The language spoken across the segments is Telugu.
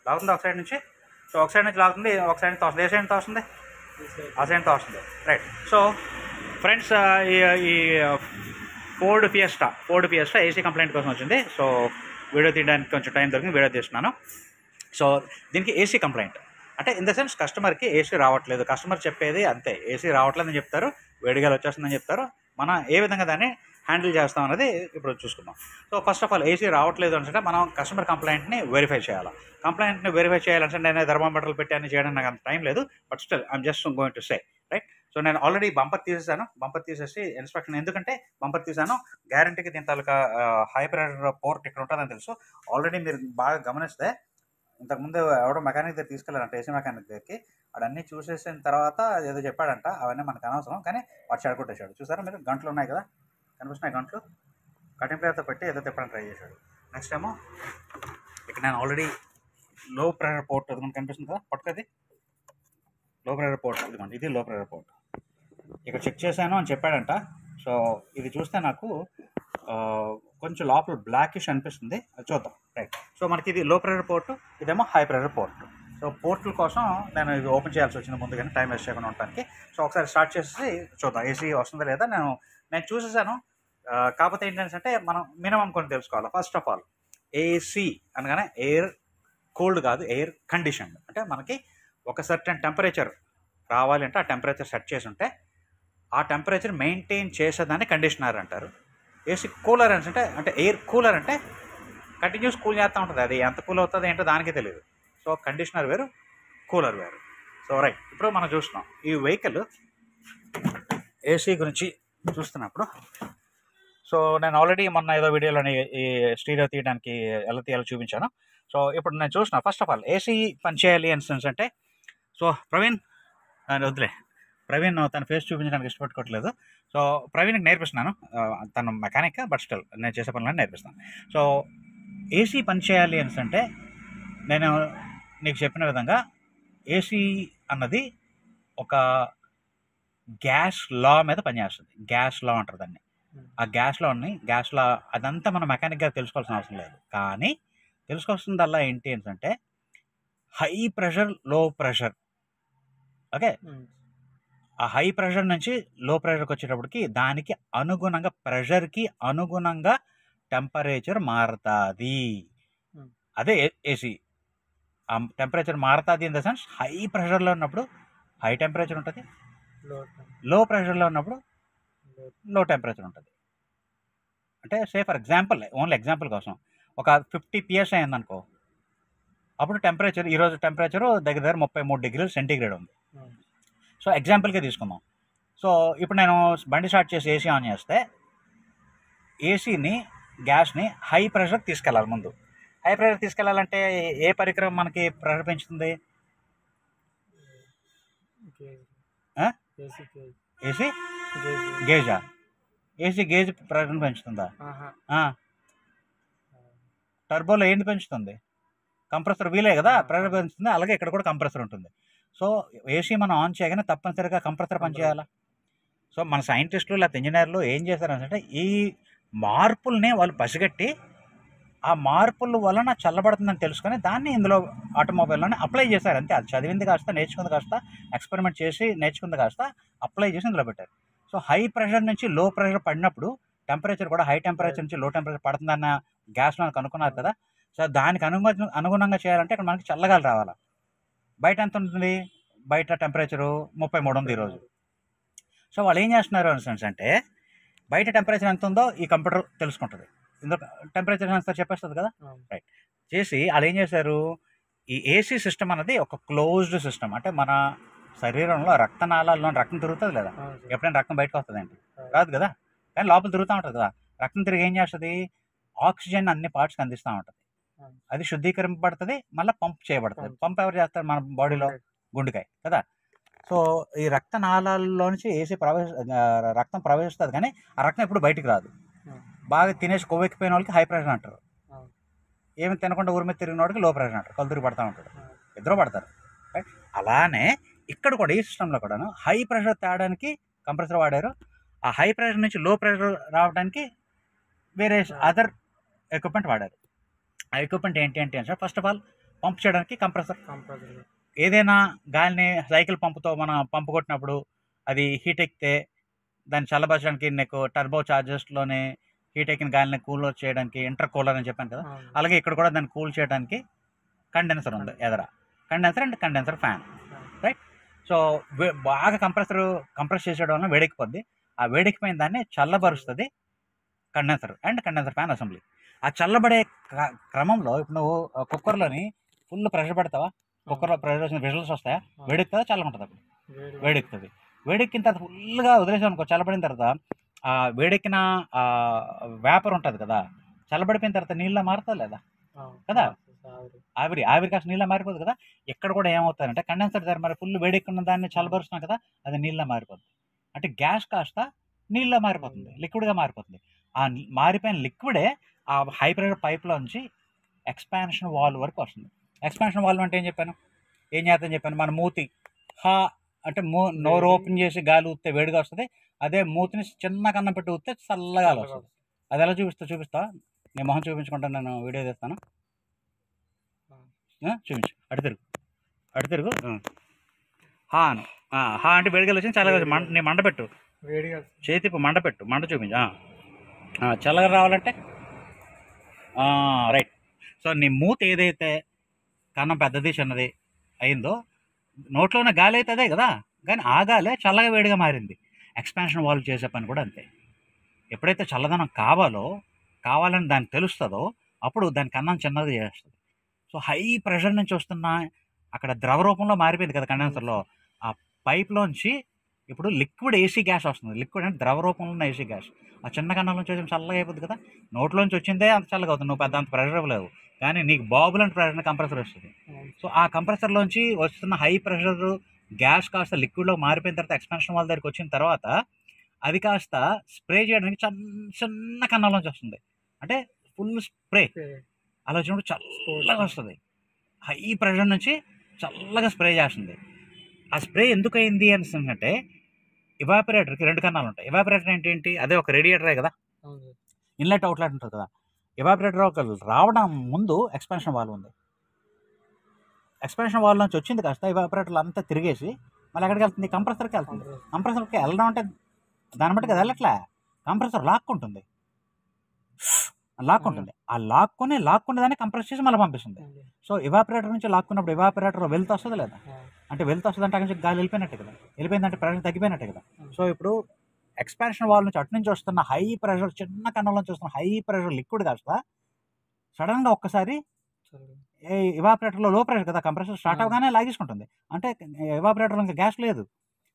లాగుతుంది ఒక సైడ్ నుంచి. సో ఒక సైడ్ నుంచి లాగుతుంది, ఒక సైడ్ నుంచి తోస్తుంది. ఏ సైడ్ తోస్తుంది? ఆ సైడ్ తోస్తుంది. రైట్. సో ఫ్రెండ్స్, ఈ ఫోర్డ్ ఫియస్టా ఏసీ కంప్లైంట్ కోసం వచ్చింది. సో వీడియో తీయడానికి కొంచెం టైం దొరికింది, వీడియో తీస్తున్నాను. సో దీనికి ఏసీ కంప్లైంట్ అంటే ఇన్ ద సెన్స్ కస్టమర్కి ఏసీ రావట్లేదు, కస్టమర్ చెప్పేది అంతే, ఏసీ రావట్లేదని చెప్తారు, వేడిగాలు వచ్చేస్తుందని చెప్తారు. మనం ఏ విధంగా దాన్ని హ్యాండిల్ చేస్తాం అనేది ఇప్పుడు చూసుకుందాం. So first of all AC రావట్లేదు అంటే మనం కస్టమర్ కంప్లైంట్ని వెరిఫై చేయాలి. కంప్లైంట్ని వెరిఫై చేయాలంటే నేను థర్మామీటర్లు పెట్టి అన్ని చేయడానికి నాకు అంత టైం లేదు. But still I'm just going to say right. So నేను ఆల్రెడీ బంపర్ తీసేసి ఇన్స్పెక్షన్, ఎందుకంటే బంపర్ తీసాను గ్యారంటీకి దీని తాలూకా హై ప్రెషర్ పోర్ట్ ఇక్కడ ఉంటుందని తెలుసు. ఆల్రెడీ మీరు బాగా గమనిస్తే ఇంతకుముందు ఎవడో మెకానిక్ దగ్గర తీసుకెళ్ళారంట, ఏసీ మెకానిక్ దగ్గరికి. అడన్నీ చూసేసిన తర్వాత ఏదో చెప్పాడంట, అవన్నీ మనకు అనవసరం, కానీ వాడు చెడగొట్టేశాడు. చూసారా మీరు, గంటలు ఉన్నాయి కదా, కనిపిస్తున్నాయి గంటలు, కటింగ్ ప్లేయర్తో పెట్టి ఏదో తిప్పడానికి ట్రై చేశాడు. నెక్స్ట్ ఏమో ఇక్కడ నేను ఆల్రెడీ లో ప్రెషర్ పోర్ట్ అది కనిపిస్తుంది కదా, పట్టుకది లో ప్రెషర్ పోర్ట్, ఇదిగోండి ఇది లో ప్రెషర్ పోర్ట్. ఇక్కడ చెక్ చేశాను అని చెప్పాడంట. సో ఇది చూస్తే నాకు కొంచెం లోపల బ్లాకిష్ అనిపిస్తుంది, అది చూద్దాం. రైట్. సో మనకి ఇది లో ప్రెషర్ పోర్టు, ఇదేమో హై ప్రెషర్ పోర్టు. సో పోర్టుల కోసం నేను ఇది ఓపెన్ చేయాల్సి వచ్చింది ముందుగానే, టైం వేస్ట్ చేయకుండా ఉండడానికి. సో ఒకసారి స్టార్ట్ చేసి చూద్దాం ఏసీ వస్తుందా లేదా. నేను చూసేసాను. కాకపోతే ఏంటంటే మనం మినిమం కొన్ని తెలుసుకోవాలి. ఫస్ట్ ఆఫ్ ఆల్ ఏసీ అనగానే ఎయిర్ కోల్డ్ కాదు, ఎయిర్ కండిషన్. అంటే మనకి ఒక సర్టెన్ టెంపరేచర్ రావాలి అంటే ఆ టెంపరేచర్ సెట్ చేసి ఉంటే ఆ టెంపరేచర్ మెయింటైన్ చేసేదాన్ని కండిషనర్ అంటారు. ఏసీ కూలర్ అంటే ఎయిర్ కూలర్ అంటే కంటిన్యూస్ కూల్ చేస్తూ ఉంటుంది, అది ఎంత కూల్ అవుతుంది ఏంటో దానికే తెలియదు. సో కండిషనర్ వేరు, కూలర్ వేరు. సో రైట్, ఇప్పుడు మనం చూస్తున్నాం ఈ వెహికల్ ఏసీ గురించి చూస్తున్నప్పుడు. సో నేను ఆల్రెడీ మొన్న ఏదో వీడియోలోని ఈ స్టీరియో తీయడానికి ఎలా తీయాలో చూపించాను. సో ఇప్పుడు నేను చూసిన ఫస్ట్ ఆఫ్ ఆల్ ఏసీ పనిచేయాలి అంటే సో ప్రవీణ్ వద్దులే, ప్రవీణ్ తన ఫేస్ చూపించడానికి ఇష్టపట్టుకోవట్లేదు. సో ప్రవీణ్కి నేర్పిస్తున్నాను, తను మెకానిక్, బట్ స్టిల్ నేను చేసే పనులను నేర్పిస్తాను. సో ఏసీ పనిచేయాలి అంటే నేను నీకు చెప్పిన విధంగా ఏసీ అన్నది ఒక గ్యాస్ లా మీద పనిచేస్తుంది. గ్యాస్ లా అంటారు దాన్ని. ఆ గ్యాస్ లా అదంతా మనం మెకానిక్గా తెలుసుకోవాల్సిన అవసరం లేదు. కానీ తెలుసుకోవాల్సిందల్లా ఏంటి అంటే హై ప్రెషర్, లో ప్రెషర్. ఓకే, ఆ హై ప్రెషర్ నుంచి లో ప్రెషర్కి వచ్చేటప్పటికి దానికి అనుగుణంగా, ప్రెషర్కి అనుగుణంగా టెంపరేచర్ మారుతుంది. అదే ఏసీ. ఆ టెంపరేచర్ మారుతుంది ఇన్ ద సెన్స్ హై ప్రెషర్లో ఉన్నప్పుడు హై టెంపరేచర్ ఉంటుంది, లో ప్రెషర్లో ఉన్నప్పుడు లో టెంపరేచర్ ఉంటుంది. అంటే say for example, only example కోసం, ఒక 50 PSI అయిందనుకో, అప్పుడు టెంపరేచర్, ఈరోజు టెంపరేచరు దగ్గర 33 డిగ్రీలు సెంటీగ్రేడ్ ఉంది. సో ఎగ్జాంపుల్గా తీసుకుందాం. సో ఇప్పుడు నేను బండి స్టార్ట్ చేసి ఏసీ ఆన్ చేస్తే ఏసీని, గ్యాస్ని హై ప్రెషర్కి తీసుకెళ్ళాలి. ముందు హై ప్రెషర్ తీసుకెళ్ళాలంటే ఏ పరికరం మనకి ప్రెషర్ పెంచుతుంది? ఏసీ గేజా? ఏసీ గేజ్ ప్రెషర్ పెంచుతుందా? టర్బోలో ఏంటి పెంచుతుంది? కంప్రెసర్ వీలే కదా ప్రెషర్ పెంచుతుంది. అలాగే ఇక్కడ కూడా కంప్రెసర్ ఉంటుంది. సో ఏసీ మనం ఆన్ చేయగానే తప్పనిసరిగా కంప్రెసర్ పనిచేయాలా? సో మన సైంటిస్టులు లేకపోతే ఇంజనీర్లు ఏం చేశారంటే ఈ మార్పుల్ని వాళ్ళు పసిగట్టి ఆ మార్పుల వలన చల్లబడుతుందని తెలుసుకొని దాన్ని ఇందులో ఆటోమొబైల్లోనే అప్లై చేశారు. అంతే. అది చదివింది కాస్త, నేర్చుకుంది కాస్త, ఎక్స్పెరిమెంట్ చేసి నేర్చుకుంది కాస్త అప్లై చేసి ఇందులో పెట్టారు. సో హై ప్రెషర్ నుంచి లో ప్రెషర్ పడినప్పుడు టెంపరేచర్ కూడా హై టెంపరేచర్ నుంచి లో టెంపరేచర్ పడుతుందన్న గ్యాస్లో కనుక్కున్నారు కదా. సో దానికి అనుగుణంగా చేయాలంటే ఇక్కడ మనకి చల్లగాలి రావాలి. బయట ఎంత ఉంటుంది? బయట టెంపరేచరు 33 ఉంది ఈరోజు. సో వాళ్ళు ఏం చేస్తున్నారు అంటే బయట టెంపరేచర్ ఎంత ఉందో ఈ కంప్యూటర్ తెలుసుకుంటుంది. ఇందులో టెంపరేచర్ సెన్సర్ చెప్పేస్తుంది కదా. రైట్. చేసి వాళ్ళు ఏం చేశారు, ఈ ఏసీ సిస్టమ్ అనేది ఒక క్లోజ్డ్ సిస్టమ్. అంటే మన శరీరంలో రక్తనాళాల్లో రక్తం తిరుగుతుంది లేదా? ఎప్పుడైనా రక్తం బయటకు వస్తుందండి? రాదు కదా, కానీ లోపల తిరుగుతూ ఉంటుంది కదా. రక్తం తిరిగి ఏం చేస్తుంది? ఆక్సిజన్ అన్ని పార్ట్స్కి అందిస్తూ ఉంటుంది. అది శుద్ధీకరింపబడుతుంది, మళ్ళీ పంప్ చేయబడుతుంది. పంప్ ఎవరు చేస్తారు? మన బాడీలో గుండెకాయ కదా. సో ఈ రక్తనాళాల్లో నుంచి ఏసీ రక్తం ప్రవేశిస్తుంది, కానీ ఆ రక్తం ఎప్పుడు బయటికి రాదు. బాగా తినేసి కొవ్వెక్కిపోయిన వాళ్ళకి హై ప్రెషర్ అంటారు, ఏమి తినకుండా ఊరి మీద తిరిగిన వాడికి లో ప్రెషర్ అంటారు. కళ్ళు తిరిగి పడతా ఉంటాడు, ఇద్దరు పడతారు. రైట్. అలానే ఇక్కడ కూడా ఈ సిస్టంలో కూడాను హై ప్రెషర్ తేడానికి కంప్రెసర్ వాడారు. ఆ హై ప్రెషర్ నుంచి లో ప్రెషర్ రావడానికి వేరే అదర్ ఎక్విప్మెంట్ వాడారు. ఆ ఎక్విప్మెంట్ ఏంటి అంటే ఫస్ట్ ఆఫ్ ఆల్ పంప్ చేయడానికి కంప్రెసర్. ఏదైనా గాలిని సైకిల్ పంపుతో మనం పంపు కొట్టినప్పుడు అది హీట్ ఎక్కితే దాన్ని చల్లబరచడానికి నీకు టర్బో చార్జెస్లోనే హీట్ ఎక్కిన గాలిని కూల్ చేయడానికి ఇంటర్ కూలర్ అని చెప్పాను కదా, అలాగే ఇక్కడ కూడా దాన్ని కూల్ చేయడానికి కండెన్సర్ ఉంది ఎదర. Condenser and condenser fan, right. So బాగా కంప్రెస్ చేసేయడం వల్ల వేడెక్కిపోద్ది. ఆ వేడెక్కిపోయిన దాన్ని చల్లబరుస్తుంది condenser and condenser fan assembly. ఆ చల్లబడే క్రమంలో ఇప్పుడు నువ్వు కుక్కర్లోని ఫుల్ ప్రెషర్ పెడతావా, కుక్కర్లో ప్రెషర్ వచ్చిన విజిల్స్ వస్తాయా, వేడెక్కుతుందా చల్లగా ఉంటుంది? అప్పుడు వేడెక్కుతుంది. వేడెక్కిన తర్వాత ఫుల్గా వదిలేసాం అనుకో, చల్లబడిన తర్వాత ఆ వేడెక్కిన వేపర్ ఉంటుంది కదా, చల్లబడిపోయిన తర్వాత నీళ్ళ మారుతుంది లేదా కదా, ఆవిరి కాస్త నీళ్ళ మారిపోదు కదా. ఇక్కడ కూడా ఏమవుతుందంటే కండెన్సర్ దగ్గర మరి ఫుల్ వేడెక్కున్న దాన్ని చల్లబరుస్తున్నాం కదా, అది నీళ్ళ మారిపోతుంది. అంటే గ్యాస్ కాస్త నీళ్ళ మారిపోతుంది, లిక్విడ్గా మారిపోతుంది. ఆ మారిపోయిన లిక్విడే ఆ హై ప్రెషర్ పైప్లోంచి ఎక్స్పాన్షన్ వాల్వ్ వరకు వస్తుంది. ఎక్స్పాన్షన్ వాల్వ్ అంటే ఏం చేద్దాం చెప్పాను, మన మూతి హా అంటే నోరు ఓపెన్ చేసి గాలి ఊస్తే వేడిగా వస్తుంది. అదే మూతిని చిన్న కన్నం పెట్టి ఊస్తే చల్లగా వస్తుంది. అది ఎలా చూపిస్తా నేను మొహం చూపించుకుంటాను, నేను వీడియో తీస్తాను. చూపించు, అటు తిరుగు. హా అంటే వేడిగా వచ్చింది, చల్లగా వచ్చింది. నేను మండపెట్టు, చేతి మండపెట్టు, మంట చూపించు. చల్లగా రావాలంటే రైట్. సో నీ మూతి ఏదైతే కన్నం పెద్దది చిన్నది అయిందో, నోట్లో ఉన్న గాలి అయితే అదే కదా, కానీ ఆ గాలే చల్లగా వేడిగా మారింది. ఎక్స్పాన్షన్ వాల్వ్ చేసే పని కూడా అంతే. ఎప్పుడైతే చల్లదనం కావాలని దానికి తెలుస్తుందో అప్పుడు దాని కన్నం చిన్నది చేస్తుంది. సో హై ప్రెషర్ నుంచి వస్తున్న అక్కడ ద్రవ రూపంలో మారిపోయింది కదా కండెన్సర్లో, ఆ పైప్లోంచి ఇప్పుడు లిక్విడ్ ఏసీ గ్యాస్ వస్తుంది. లిక్విడ్ అంటే ద్రవ రూపంలో ఉన్న ఏసీ గ్యాస్ ఆ చిన్న కన్నంలోంచి వచ్చి చల్లగా అయిపోతుంది కదా. నోట్లోంచి వచ్చిందే అంత చల్లగా అవుతుంది, నువ్వు పెద్ద అంత ప్రెషర్ ఇవ్వలేవు, కానీ నీకు బాబుల్ అండ్ ప్రెషర్ కంప్రెసర్ వస్తుంది. సో ఆ కంప్రెసర్లోంచి వస్తున్న హై ప్రెషర్ గ్యాస్ కాస్త లిక్విడ్లో మారిపోయిన తర్వాత ఎక్స్పాన్షన్ వాల్ దగ్గరికి వచ్చిన తర్వాత అది కాస్త స్ప్రే చేయడానికి చిన్న కన్నంలోంచి వస్తుంది. అంటే ఫుల్ స్ప్రే అలా వచ్చినప్పుడు చల్లగా వస్తుంది. హై ప్రెషర్ నుంచి చల్లగా స్ప్రే చేస్తుంది. ఆ స్ప్రే ఎందుకు అయింది అంటే ఎవాపరేటర్కి 2 కన్నాలు ఉంటాయి. ఎవాపరేటర్ ఏంటి, అదే ఒక రేడియేటరే కదా, ఇన్లెట్ అవుట్లెట్ ఉంటుంది కదా. ఎవాపరేటర్ ఒక రావడం ముందు ఎక్స్పాన్షన్ వాల్వ్ ఉంది. ఎక్స్పాన్షన్ వాల్వ్ నుంచి వచ్చింది కాస్త ఎవాపరేటర్లు అంతా తిరిగేసి మళ్ళీ ఎక్కడికి వెళ్తుంది, కంప్రెసర్కి వెళ్తుంది. కంప్రెసర్కి వెళ్ళడం అంటే దాన్ని బట్టి కదా వెళ్ళట్లే, కంప్రెసర్ లాక్కుంటుంది. ఆ లాక్కునే దాన్ని కంప్రెస్ చేసి మళ్ళీ పంపిస్తుంది. సో ఎవాపరేటర్ నుంచి లాక్కున్నప్పుడు ఎవాపరేటర్ వెళ్తూ వస్తుంది లేదా, అంటే వెళ్తూ వస్తుంది అంటే అక్కడి నుంచి గాలి వెళ్ళిపోయినట్టే కదా, వెళ్ళిపోయిందంటే ప్రెషర్ తగ్గిపోయినట్టే కదా. సో ఇప్పుడు ఎక్స్పాన్షన్ వాల్ నుంచి అటు నుంచి వస్తున్న హై ప్రెషర్ చిన్న కన్నం నుంచి వస్తున్న హై ప్రెషర్ లిక్విడ్ కాస్త సడన్గా ఒక్కసారి ఎవాపరేటర్లో లో ప్రెషర్ కదా, కంప్రెసర్ స్టార్ట్ అవగానే లాగేసుకుంటుంది, అంటే ఎవాపరేటర్లో ఇంకా గ్యాస్ లేదు.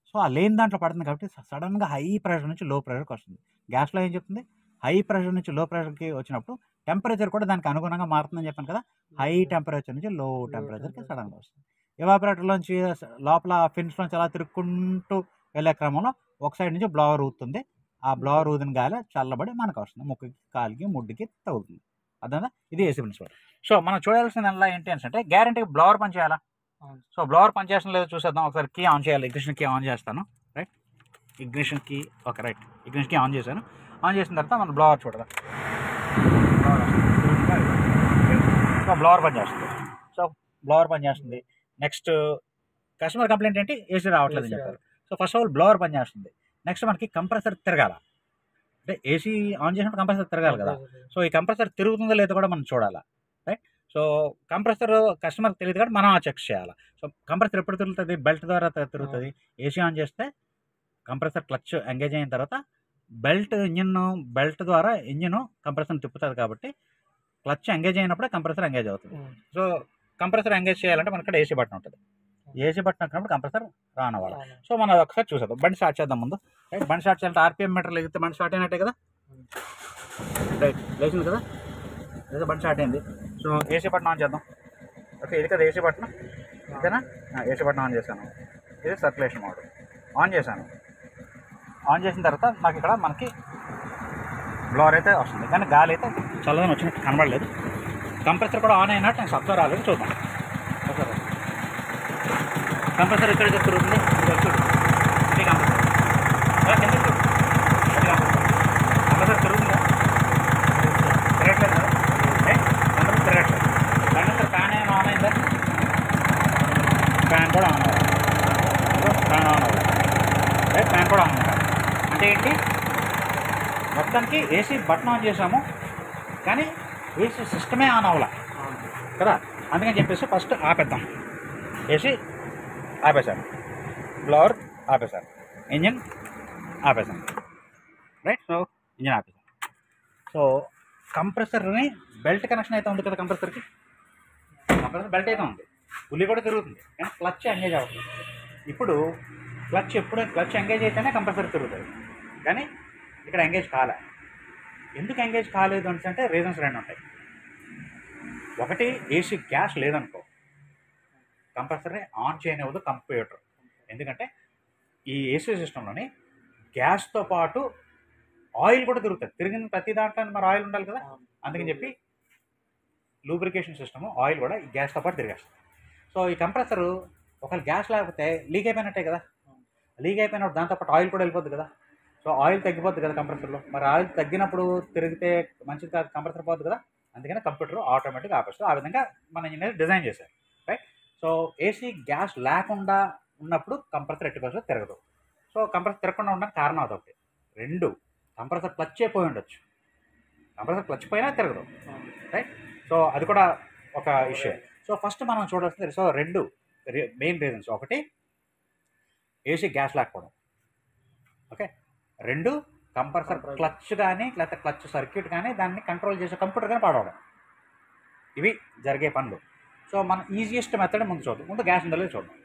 సో ఆ లేని దాంట్లో పడుతుంది కాబట్టి సడన్గా హై ప్రెషర్ నుంచి లో ప్రెషర్కి వస్తుంది. గ్యాస్లో ఏం చెప్తుంది, హై ప్రెషర్ నుంచి లో ప్రెషర్కి వచ్చినప్పుడు టెంపరేచర్ కూడా దానికి అనుగుణంగా మారుతుందని చెప్పాను కదా. హై టెంపరేచర్ నుంచి లో టెంపరేచర్కి సడన్గా వస్తుంది. ఎవాపరేటర్లోంచి లోపల ఫిన్స్లోంచి అలా తిరుక్కుంటూ వెళ్ళే క్రమంలో ఒక సైడ్ నుంచి బ్లవర్ ఊతుంది. ఆ బ్లవర్ ఊదిన గాలి చల్లబడి మనకు వస్తుంది, ముక్కుకి కాలికి ముడ్డుకి తగులుతుంది. అర్థందా, ఇది ఏసీ ప్రిన్సిపల్. సో మనం చూడాల్సింది ఎలా ఏంటి అంటే గ్యారంటీగా బ్లవర్ పని చేయాలా. సో బ్లవర్ పని చేసిన లేదో చూసేద్దాం. ఒకసారి కీ ఆన్ చేయాలి, ఇగ్నిషన్ కీ ఆన్ చేస్తాను. Right, ignition key okay right, ignition key on చేశాను. ఆన్ చేసిన తర్వాత మనం బ్లవర్ చూడదాం. సో బ్లవర్ పని చేస్తుంది. బ్లవర్ పని చేస్తుంది. నెక్స్ట్ కస్టమర్ కంప్లైంట్ ఏంటి, ఏసీ రావట్లేదని చెప్పారు. సో ఫస్ట్ ఆఫ్ ఆల్ బ్లవర్ పని చేస్తుంది. నెక్స్ట్ మనకి కంప్రెసర్ తిరగాల, అంటే ఏసీ ఆన్ చేసినప్పుడు కంప్రెసర్ తిరగాలి కదా. సో ఈ కంప్రెసర్ తిరుగుతుందో లేదో కూడా మనం చూడాలా, రైట్. సో కంప్రెసర్ కస్టమర్కి తెలియదు కాబట్టి మనం చెక్ చేయాలి. సో కంప్రెసర్ ఎప్పుడు తిరుగుతుంది, బెల్ట్ ద్వారా తిరుగుతుంది. ఏసీ ఆన్ చేస్తే కంప్రెసర్ క్లచ్ ఎంగేజ్ అయిన తర్వాత బెల్ట్ ద్వారా ఇంజిన్ కంప్రెసర్ తిప్పుతుంది కాబట్టి క్లచ్ ఎంగేజ్ అయినప్పుడే కంప్రెసర్ ఎంగేజ్ అవుతుంది. సో కంప్రెసర్ ఎంగేజ్ చేయాలంటే మనకి ఇక్కడ ఏసీ బటన్ ఉంటుంది. ఏసీ బటన్ వచ్చినప్పుడు కంప్రెసర్ రాన్ అవ్వాలి. సో మనం అది ఒకసారి చూసేద్దాం. బండి స్టార్ట్ చేద్దాం ముందు. రైట్, బండి స్టార్ట్ చేయాలంటే ఆర్పిఎం మీటర్ లేకపోతే బండి స్టార్ట్ అయినట్టే కదా. రైట్, లేచింది కదా, లేదా బండి స్టార్ట్ అయింది. సో ఏసీ బటన్ ఆన్ చేద్దాం. ఓకే, ఇది కదా ఏసీ బటన్, ఓకేనా. ఏసీ బటన్ ఆన్ చేశాను. ఇది సర్క్యులేషన్ మోడ్ ఆన్ చేశాను. ఆన్ చేసిన తర్వాత నాకు ఇక్కడ మనకి బ్లవర్ అయితే వస్తుంది, కానీ గాలి అయితే చల్లదని వచ్చినట్టు కనబడలేదు. కంప్రెసర్ కూడా ఆన్ అయినట్టు నాకు శబ్దం రాలేదు. చూద్దాం. ఓకే, కంప్రెసర్ ఇక్కడ తిరుగుతుంది. ఇది కంప్రెసర్ కింద కంప్రెసర్ తిరుగుతుందా, తిరగట్లేదు కదా, కంప్రెసర్ తిరగట్లేదు. కంప్రెసర్ ఫ్యాన్ ఏమైనా ఆన్ అయిందా, ఫ్యాన్ కూడా ఆన్ అవ్వాలి. ఫ్యాన్ ఆన్ అవ్వాలి, రైట్. ఫ్యాన్ కూడా ఆన్ అవ్వాలి. అంటే ఏంటి, మొత్తానికి ఏసీ బటన్ ఆన్ చేసాము కానీ ఏసీ సిస్టమే ఆన్ అవ్వాలి కదా. అందుకని చెప్పేసి ఫస్ట్ ఆపేద్దాం. ఏసీ ఆపేశాను, బ్లోవర్ ఆపేశాను, ఇంజిన్ ఆపేశాను, రైట్. సో ఇంజిన్ ఆపేశాను. సో కంప్రెసర్ని బెల్ట్ కనెక్షన్ అయితే ఉంది కదా, కంప్రెసర్కి కంప్రెసర్ బెల్ట్ అయితే ఉంది, ఉల్లి కూడా తిరుగుతుంది కానీ క్లచ్ ఎంగేజ్ అవుతుంది. ఇప్పుడు క్లచ్ ఎంగేజ్ అయితేనే కంప్రెసర్ తిరుగుతుంది, కానీ ఇక్కడ ఎంగేజ్ కాలే. ఎందుకు ఎంగేజ్ కాలేదు అంటే రీజన్స్ రెండు ఉంటాయి. ఒకటి, ఏసీ గ్యాస్ లేదనుకో కంప్రెసర్ని ఆన్ చేయనివ్వదు కంప్యూటర్. ఎందుకంటే ఈ ఏసీ సిస్టంలోని గ్యాస్తో పాటు ఆయిల్ కూడా తిరుగుతుంది. తిరిగిన ప్రతి దాంట్లో మరి ఆయిల్ ఉండాలి కదా. అందుకని చెప్పి లూబ్రికేషన్ సిస్టము ఆయిల్ కూడా ఈ గ్యాస్తో పాటు తిరిగేస్తుంది. సో ఈ కంప్రెసరు ఒకవేళ గ్యాస్ లేకపోతే లీక్ అయిపోయినట్టే కదా. లీక్ అయిపోయినప్పుడు దాంతోపాటు ఆయిల్ కూడా వెళ్ళిపోద్ది కదా. సో ఆయిల్ తగ్గిపోద్ది కదా కంప్రెసర్లో. మరి ఆయిల్ తగ్గినప్పుడు తిరిగితే మంచిది కాదు, కంప్రెసర్ పోద్ది కదా. అందుకని కంప్యూటర్ ఆటోమేటిక్గా ఆపేస్తుంది. ఆ విధంగా మన ఇంజనీర్ డిజైన్ చేశారు, రైట్. సో ఏసీ గ్యాస్ లేకుండా ఉన్నప్పుడు కంప్రెసర్ ఎట్టి పరిస్థితుల్లో తిరగదు. సో కంప్రెసర్ తిరగకుండా ఉండడానికి కారణం అదొకటి. రెండు, కంప్రెసర్ క్లచ్ అయిపోయి ఉండొచ్చు. కంప్రెసర్ క్లచ్ పోయినా తిరగదు, రైట్. సో అది కూడా ఒక ఇష్యూ. సో ఫస్ట్ మనం చూడాల్సింది, సో రెండు మెయిన్ రీజన్స్. ఒకటి, ఏసీ గ్యాస్ లేకపోవడం, ఓకే. రెండు, కంప్రెసర్ క్లచ్ కానీ లేకపోతే క్లచ్ సర్క్యూట్ కానీ దాన్ని కంట్రోల్ చేసే కంప్యూటర్ కానీ పాడవడం. ఇవి జరిగే పనులు. సో మనం ఈజియెస్ట్ మెథడ్ ముందు చూద్దాం. ముందు గ్యాస్ ఉందో లేదు చూద్దాం.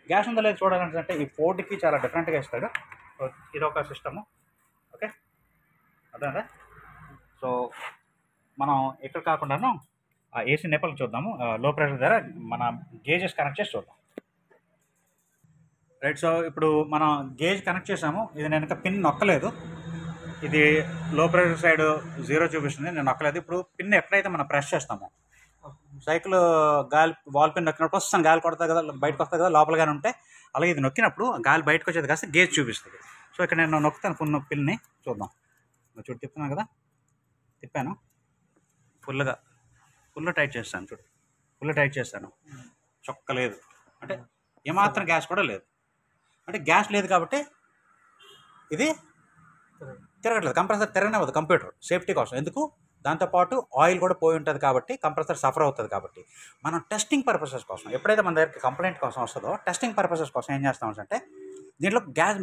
గ్యాస్ ఉందో లేదు చూడాలంటే ఈ ఫోర్డ్కి చాలా డిఫరెంట్గా ఇస్తాడు. ఇది ఒక సిస్టము, ఓకే, అర్థమైందా. సో మనం ఇక్కడ కాకుండాను ఆ ఏసీ నేపల్ చూద్దాము. లో ప్రెషర్ ద్వారా మన గేజెస్ కనెక్ట్ చేసి చూద్దాం, రైట్. సో ఇప్పుడు మనం గేజ్ కనెక్ట్ చేసాము. ఇది నేను ఇంకా పిన్ నొక్కలేదు. ఇది లో ప్రెషర్ సైడ్ 0 చూపిస్తుంది, నేను నొక్కలేదు. ఇప్పుడు పిన్ ఎక్కడైతే మనం ప్రెస్ చేస్తామో, సైకిల్ గాలి వాల్ పిన్ నొక్కినప్పుడు వస్తాను, గాలి కొడతా కదా, బయటకు వస్తుంది కదా, లోపలగానే ఉంటే. అలాగే ఇది నొక్కినప్పుడు గాలి బయటకు వచ్చేది కాస్త గేజ్ చూపిస్తుంది. సో ఇక్కడ నేను నొక్కుతాను పిన్ని, చూద్దాం. చూడు తిప్పుతున్నాను కదా, తిప్పాను, ఫుల్ టైట్ చేస్తాను. చూడు ఫుల్ టైట్ చేస్తాను, చొక్క లేదు అంటే ఏమాత్రం గ్యాస్ కూడా లేదు. అంటే గ్యాస్ లేదు కాబట్టి ఇది తిరగట్లేదు. కంప్రెసర్ తిరగనివ్వదు కంప్యూటర్ సేఫ్టీ కోసం. ఎందుకు, దాంతోపాటు ఆయిల్ కూడా పోయి ఉంటుంది కాబట్టి కంప్రెసర్ సఫర్ అవుతుంది. కాబట్టి మనం టెస్టింగ్ పర్పసెస్ కోసం, ఎప్పుడైతే మన దగ్గరికి కంప్లైంట్ కోసం వస్తుందో టెస్టింగ్ పర్పసెస్ కోసం ఏం చేస్తామంటే దీంట్లో గ్యాస్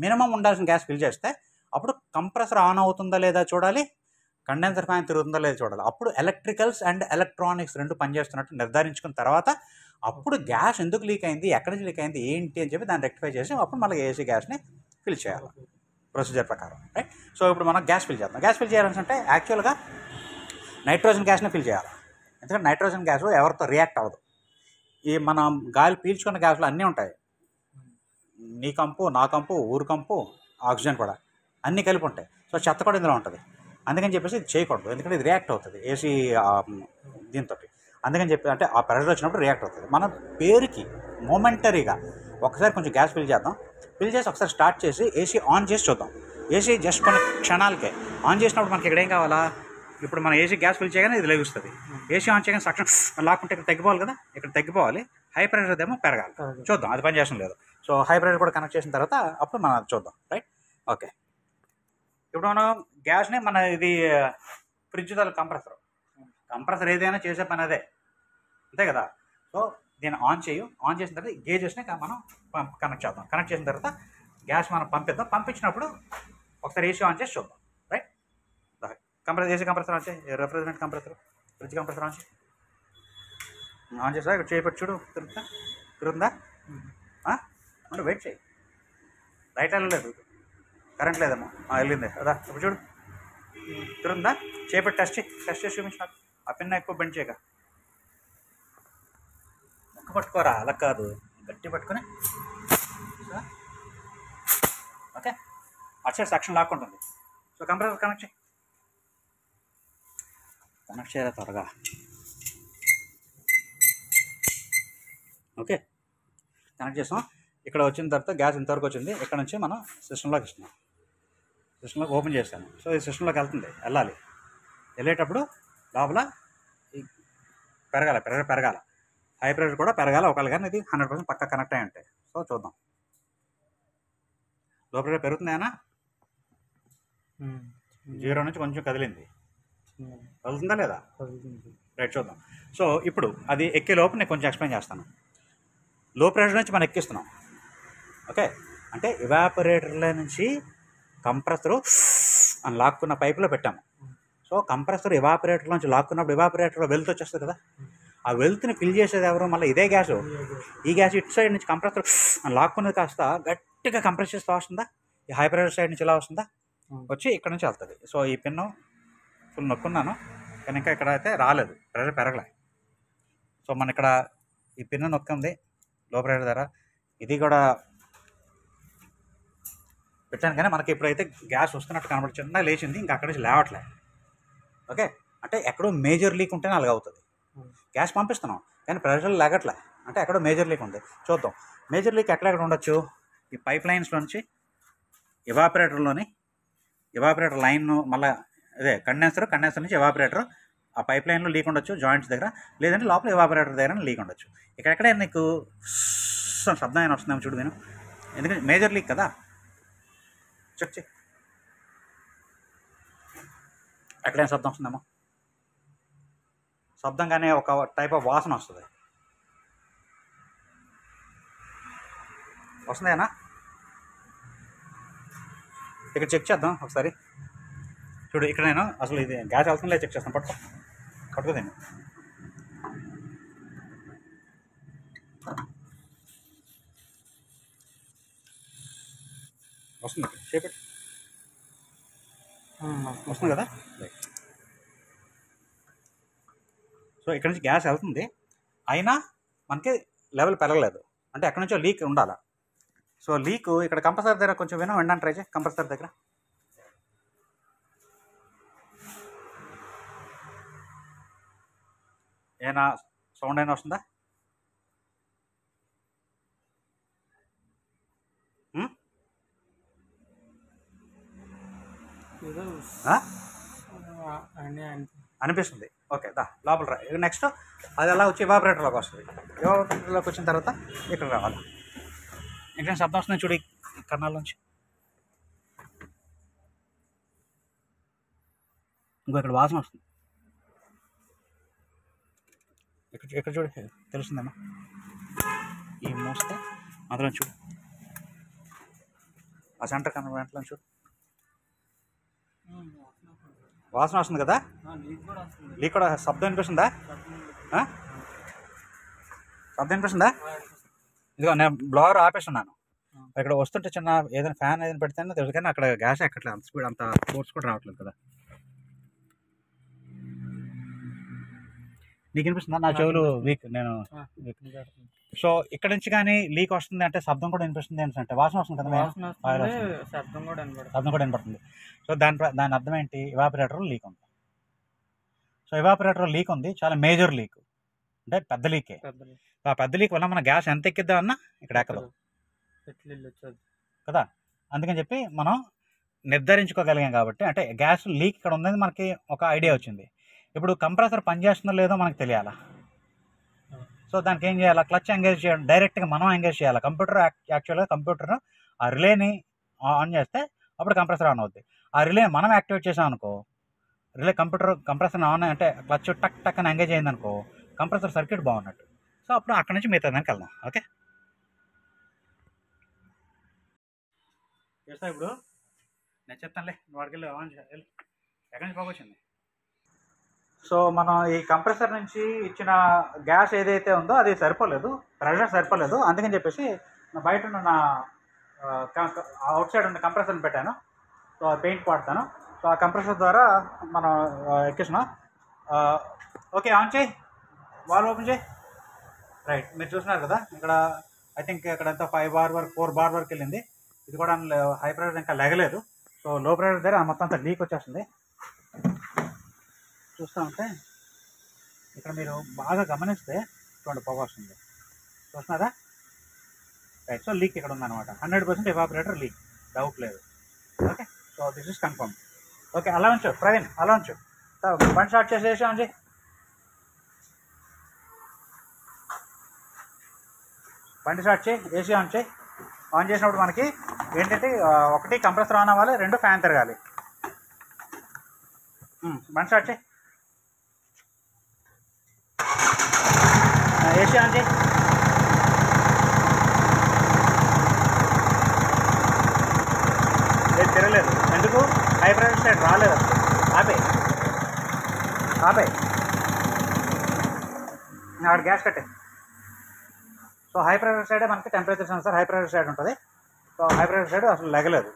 మినిమం ఉండాల్సిన గ్యాస్ ఫిల్ చేస్తే అప్పుడు కంప్రెసర్ ఆన్ అవుతుందా లేదా చూడాలి, కండెన్సర్ ఫ్యాన్ తిరుగుతుందా లేదా చూడాలి. అప్పుడు ఎలక్ట్రికల్స్ అండ్ ఎలక్ట్రానిక్స్ రెండు పనిచేస్తున్నట్టు నిర్ధారించుకున్న తర్వాత అప్పుడు గ్యాస్ ఎందుకు లీక్ అయింది, ఎక్కడి నుంచి లీక్ అయింది ఏంటి అని చెప్పి దాన్ని రెక్టిఫై చేసి అప్పుడు మళ్ళీ ఏసీ గ్యాస్ని ఫిల్ చేయాలి ప్రొసీజర్ ప్రకారం, రైట్. సో ఇప్పుడు మనం గ్యాస్ ఫిల్ చేద్దాం. గ్యాస్ ఫిల్ చేయాలంటే యాక్చువల్గా నైట్రోజన్ గ్యాస్ని ఫిల్ చేయాలి. ఎందుకంటే నైట్రోజన్ గ్యాస్ ఎవరితో రియాక్ట్ అవ్వదు. ఈ మనం గాలి పీల్చుకున్న గ్యాస్లో అన్నీ ఉంటాయి, నీ కంపు, నా కంపు, ఊరు కంపు, ఆక్సిజన్ కూడా అన్నీ కలిపి ఉంటాయి. సో చెత్త కూడా ఇందులో ఉంటుంది. అందుకని చెప్పేసి ఇది చేయకూడదు, ఎందుకంటే ఇది రియాక్ట్ అవుతుంది ఏసీ దీంతో. అందుకని చెప్పి అంటే ఆ ప్రెషర్ వచ్చినప్పుడు రియాక్ట్ అవుతుంది. మన పేరుకి మొమెంటరీగా ఒకసారి కొంచెం గ్యాస్ ఫిల్ చేద్దాం. ఫిల్ చేసి ఒకసారి స్టార్ట్ చేసి ఏసీ ఆన్ చేసి చూద్దాం. ఏసీ జస్ట్ కొన్ని క్షణాలకే ఆన్ చేసినప్పుడు మనకి ఇక్కడ ఏం కావాలా, ఇప్పుడు మనం ఏసీ గ్యాస్ ఫిల్ చేయగానే ఇది లెగుస్తుంది. ఏసీ ఆన్ చేయగానే సక్షం లాక్కుంటే ఇక్కడ తగ్గిపోవాలి కదా, ఇక్కడ తగ్గిపోవాలి. హై ప్రెషర్ ఏమో పెరగాలి. చూద్దాం, అది పని చేసిన లేదు. సో హై ప్రెషర్ కూడా కనెక్ట్ చేసిన తర్వాత అప్పుడు మనం అది చూద్దాం, రైట్. ఓకే, ఇప్పుడు మనం గ్యాస్ని మన ఇది ఫ్రిడ్జ్ తల కంప్రెసర్ ఏదైనా చేసే పని అదే, అంతే కదా. సో దీన్ని ఆన్ చేసిన తర్వాత గేజెస్ని మనం కనెక్ట్ చేద్దాం. కనెక్ట్ చేసిన తర్వాత గ్యాస్ మనం పంపిద్దాం. పంపించినప్పుడు ఒకసారి ఏసీ ఆన్ చేసి చూద్దాం, రైట్. ఏసీ కంప్రెసర్ ఆన్ చేయి, refrigerator compressor, fridge compressor on చేసా. ఇక్కడ చేపెట్టి చూడు, తిరుగుతుందా అంటే వెయిట్ చేయి. రైట్ వెళ్ళలేదు, కరెంట్ లేదేమో, వెళ్ళింది అదా. ఇప్పుడు చూడు తిరుగుతుందా, చేపెట్టి టెస్ట్ చేసి చూపించిన. ఆ పిన్న ఎక్కువ బెండ్ చేయక, ముక్క పట్టుకోరా, అలా కాదు, గట్టి పట్టుకొని. ఓకే, అటు సక్షన్ లాక్కుంటుంది. సో కంప్రెసర్ కనెక్ట్ చేయాలి త్వరగా. ఓకే, కనెక్ట్ చేస్తాం. ఇక్కడ వచ్చిన తర్వాత గ్యాస్ ఇంతవరకు వచ్చింది. ఇక్కడ నుంచి మనం సిస్టంలోకి ఇస్తున్నాం. సిస్టంలోకి ఓపెన్ చేస్తాను. సో ఈ సిస్టంలోకి వెళ్ళాలి. వెళ్ళేటప్పుడు లోపల ప్రెషర్ పెరగాల. హై ప్రెషర్ కూడా పెరగాలి ఒకవేళ, కానీ ఇది 100% పక్కా కనెక్ట్ అయి ఉంటాయి. సో చూద్దాం. లో ప్రెషర్ పెరుగుతుందేనా? 0 నుంచి కొంచెం కదిలింది, కదులుతుందా లేదా? రైట్, చూద్దాం. సో ఇప్పుడు అది ఎక్కే లోపు నేను కొంచెం ఎక్స్ప్లెయిన్ చేస్తాను. లో ప్రెషర్ నుంచి మనం ఎక్కిస్తున్నాం, ఓకే. అంటే ఇవాపరేటర్లో నుంచి కంప్రెసరు అని లాక్కున్న పైపులో పెట్టాము. సో కంప్రెసర్ ఇవాపరేటర్ నుంచి లాక్కున్నప్పుడు ఇవాపరేటర్లో వెల్త్ వచ్చేస్తుంది కదా, ఆ వెల్త్ని ఫిల్ చేసేది ఎవరు? మళ్ళీ ఇదే గ్యాస్. ఈ గ్యాస్ ఇటు సైడ్ నుంచి కంప్రెసర్ అని లాక్కున్నది కాస్త గట్టిగా కంప్రెస్ చేస్తూ వస్తుందా, ఈ హై ప్రెషర్ సైడ్ నుంచి ఇలా వస్తుందా, వచ్చి ఇక్కడ నుంచి వెళ్తుంది. సో ఈ పిన్ను ఫుల్ నొక్కున్నాను, కానీ ఇంకా ఇక్కడ అయితే రాలేదు, ప్రెషర్ పెరగలే. సో మన ఇక్కడ ఈ పిన్ను నొక్కింది లో ప్రెషర్ ధర, ఇది కూడా పెట్టాను, కానీ మనకి ఇప్పుడైతే గ్యాస్ వస్తున్నట్టు కనబడి చిన్నగా లేచింది, ఇంకా అక్కడి నుంచి లేవట్లే, ఓకే. అంటే ఎక్కడో మేజర్ లీక్ ఉంటేనే అలాగ అవుతుంది. గ్యాస్ పంపిస్తున్నాం కానీ ప్రెషర్ లేగట్లే, అంటే ఎక్కడో మేజర్ లీక్ ఉంది. చూద్దాం మేజర్ లీక్ ఎక్కడెక్కడ ఉండొచ్చు. ఈ పైప్ లైన్స్లో నుంచి ఇవాపరేటర్ లైన్, మళ్ళీ అదే కండెన్సర్ నుంచి ఇవాపరేటర్, ఆ పైప్ లైన్లో లీక్ ఉండొచ్చు జాయింట్స్ దగ్గర, లేదంటే లోపల ఇవాపరేటర్ దగ్గర లీక్ ఉండొచ్చు. ఇక్కడెక్కడే నీకు శబ్దం అయినా వస్తుందేమో చూడు నేను, ఎందుకంటే మేజర్ లీక్ కదా. చెక్ చెక్, ఎక్కడైనా శబ్దం వస్తుందేమో, శబ్దం కానీ ఒక టైప్ ఆఫ్ వాసన వస్తుందేనా? ఇక్కడ చెక్ చేద్దాం ఒకసారి. చూడు ఇక్కడ నేను అసలు ఇది గ్యాస్ వెళ్తుందో చెక్ చేస్తాను. పట్టుకోదండి. వస్తుంది షేప్, వస్తుంది కదా. సో ఇక్కడ నుంచి గ్యాస్ వెళ్తుంది, అయినా మనకి లెవెల్ పెరగలేదు, అంటే ఎక్కడి నుంచో లీక్ ఉండాలి. సో లీక్ ఇక్కడ కంప్రెసర్ దగ్గర కొంచెం వినడానికి ట్రై చేయి. కంప్రెసర్ దగ్గర ఏనా సౌండ్ అయినా వస్తుందా? అనిపిస్తుంది, ఓకే. లోపల రా. నెక్స్ట్ అది అలా వచ్చి ఇవాపరేటర్లోకి వస్తుంది. ఇవాపరేటర్లోకి వచ్చిన తర్వాత ఇక్కడ రావాలి. ఇంకా శబ్దం వస్తుంది చూడు కన్నాల నుంచి. ఇంకో ఇక్కడ వాసన వస్తుంది, ఇక్కడ చూడు తెలుస్తుందమ్మా. ఈ మోస్తే అందులో చూడు, ఆ సెంటర్ కన్నా వెంటలో చూడు వాసన వస్తుంది కదా. లీక్ కూడా శబ్దం వినిపిస్తుందా? శబ్దం వినిపిస్తుందా? ఇదిగో నేను బ్లోవర్ ఆపేస్తున్నాను. ఇక్కడ వస్తుంటే చిన్న ఏదైనా ఫ్యాన్ ఏదైనా పెడితేనే తెలుసు, కానీ అక్కడ గ్యాస్ ఎక్కట్లేదు, అంత స్పీడ్ అంత ఫోర్స్ కూడా రావట్లేదు కదా. నీకు వినిపిస్తుందా? నా చెవులు వీక్, నేను వీక్. సో ఇక్కడ నుంచి కానీ లీక్ వస్తుంది అంటే శబ్దం కూడా వినిపిస్తుంది అంటే వాసన వస్తుంది కదా, శబ్దం కూడా వినపడుతుంది. సో దాని అర్థం ఏంటి? ఇవాపరేటర్ లీక్ ఉంది. సో ఇవాపరేటర్ లీక్ ఉంది, చాలా మేజర్ లీక్, అంటే పెద్ద లీకే. ఆ పెద్ద లీక్ వల్ల మన గ్యాస్ ఎంత ఎక్కిద్దామన్నా ఇక్కడ ఎక్కదు కదా. అందుకని చెప్పి మనం నిర్ధారించుకోగలిగాం కాబట్టి, అంటే గ్యాస్ లీక్ ఇక్కడ ఉందని మనకి ఒక ఐడియా వచ్చింది. ఇప్పుడు కంప్రెసర్ పనిచేస్తుందో లేదో మనకు తెలియాలా. సో దానికి ఏం చేయాలి? క్లచ్ ఎంగేజ్ చేయాలి, డైరెక్ట్గా మనం ఎంగేజ్ చేయాలి. యాక్చువల్గా కంప్యూటర్ ఆ రిలేని ఆన్ చేస్తే అప్పుడు కంప్రెసర్ ఆన్ అవుద్ది. ఆ రిలే మనం యాక్టివేట్ చేసాం అనుకో, రిలే కంప్రెసర్ ఆన్ అంటే క్లచ్ టక్ టక్ అని ఎంగేజ్ అయింది అనుకో, కంప్రెసర్ సర్క్యూట్ బాగున్నట్టు. సో అప్పుడు అక్కడ నుంచి మిగతా దానికి వెళ్దాం, ఓకే. చేస్తా ఇప్పుడు నేను చెప్తానులే, నువ్వు వాడికి వెళ్ళి ఆన్ చేయాలి. ఎక్కడి నుంచి బాగొచ్చింది. సో మనం ఈ కంప్రెసర్ నుంచి ఇచ్చిన గ్యాస్ ఏదైతే ఉందో అది సరిపోలేదు, ప్రెషర్ సరిపోలేదు. అందుకని చెప్పేసి బయట ఉన్న అవుట్ సైడ్ ఉన్న కంప్రెసర్ని పెట్టాను. సో పెయింట్ వాడతాను. సో ఆ కంప్రెసర్ ద్వారా మనం ఎక్కిస్తున్నాం. ఓకే, ఆన్ చేయి, వాల్ ఓపెన్ చేయి. రైట్, మీరు చూస్తున్నారు కదా ఇక్కడ ఐ థింక్ ఇక్కడ ఎంత 5 బార్ వరకు 4 బార్ వరకు వెళ్ళింది. ఇది కూడా హై ప్రెషర్ ఇంకా లెగలేదు. సో లో ప్రెషర్ దగ్గర మొత్తం అంతా లీక్ వచ్చేస్తుంది. చూస్తూ ఉంటే ఇక్కడ మీరు బాగా గమనిస్తే చూడండి పొగ వస్తుంది, చూస్తున్నారా? రైట్, సో లీక్ ఇక్కడ ఉందన్నమాట. 100% ఎవాపరేటర్ లీక్, డౌట్ లేదు. Okay, so this is confirm. Okay, అలా ఉంచు ప్రవీణ్, అలా ఉంచు. బండి స్టార్ట్ చేసేసి బండి స్టార్ట్ చేయి, ఏసీ ఆన్ చేయి. ఆన్ చేసినప్పుడు మనకి ఏంటంటే ఒకటి కంప్రెసర్ ఆన్ అవ్వాలి, 2 ఫ్యాన్ తిరగాలి. బండి స్టార్ట్ చేయి, ఏసీ ఆన్ చేయి. లేదు తిరగలేదు. ఎందుకు? హై ప్రెషర్ సైడ్ రాలేదు అసలు. ఆపే ఆడ గ్యాస్ కట్టే. సో హై ప్రెషర్ సైడే మనకి temperature sensor high pressure side ఉంటుంది. సో హై ప్రెషర్ సైడ్ అసలు లెగలేదు.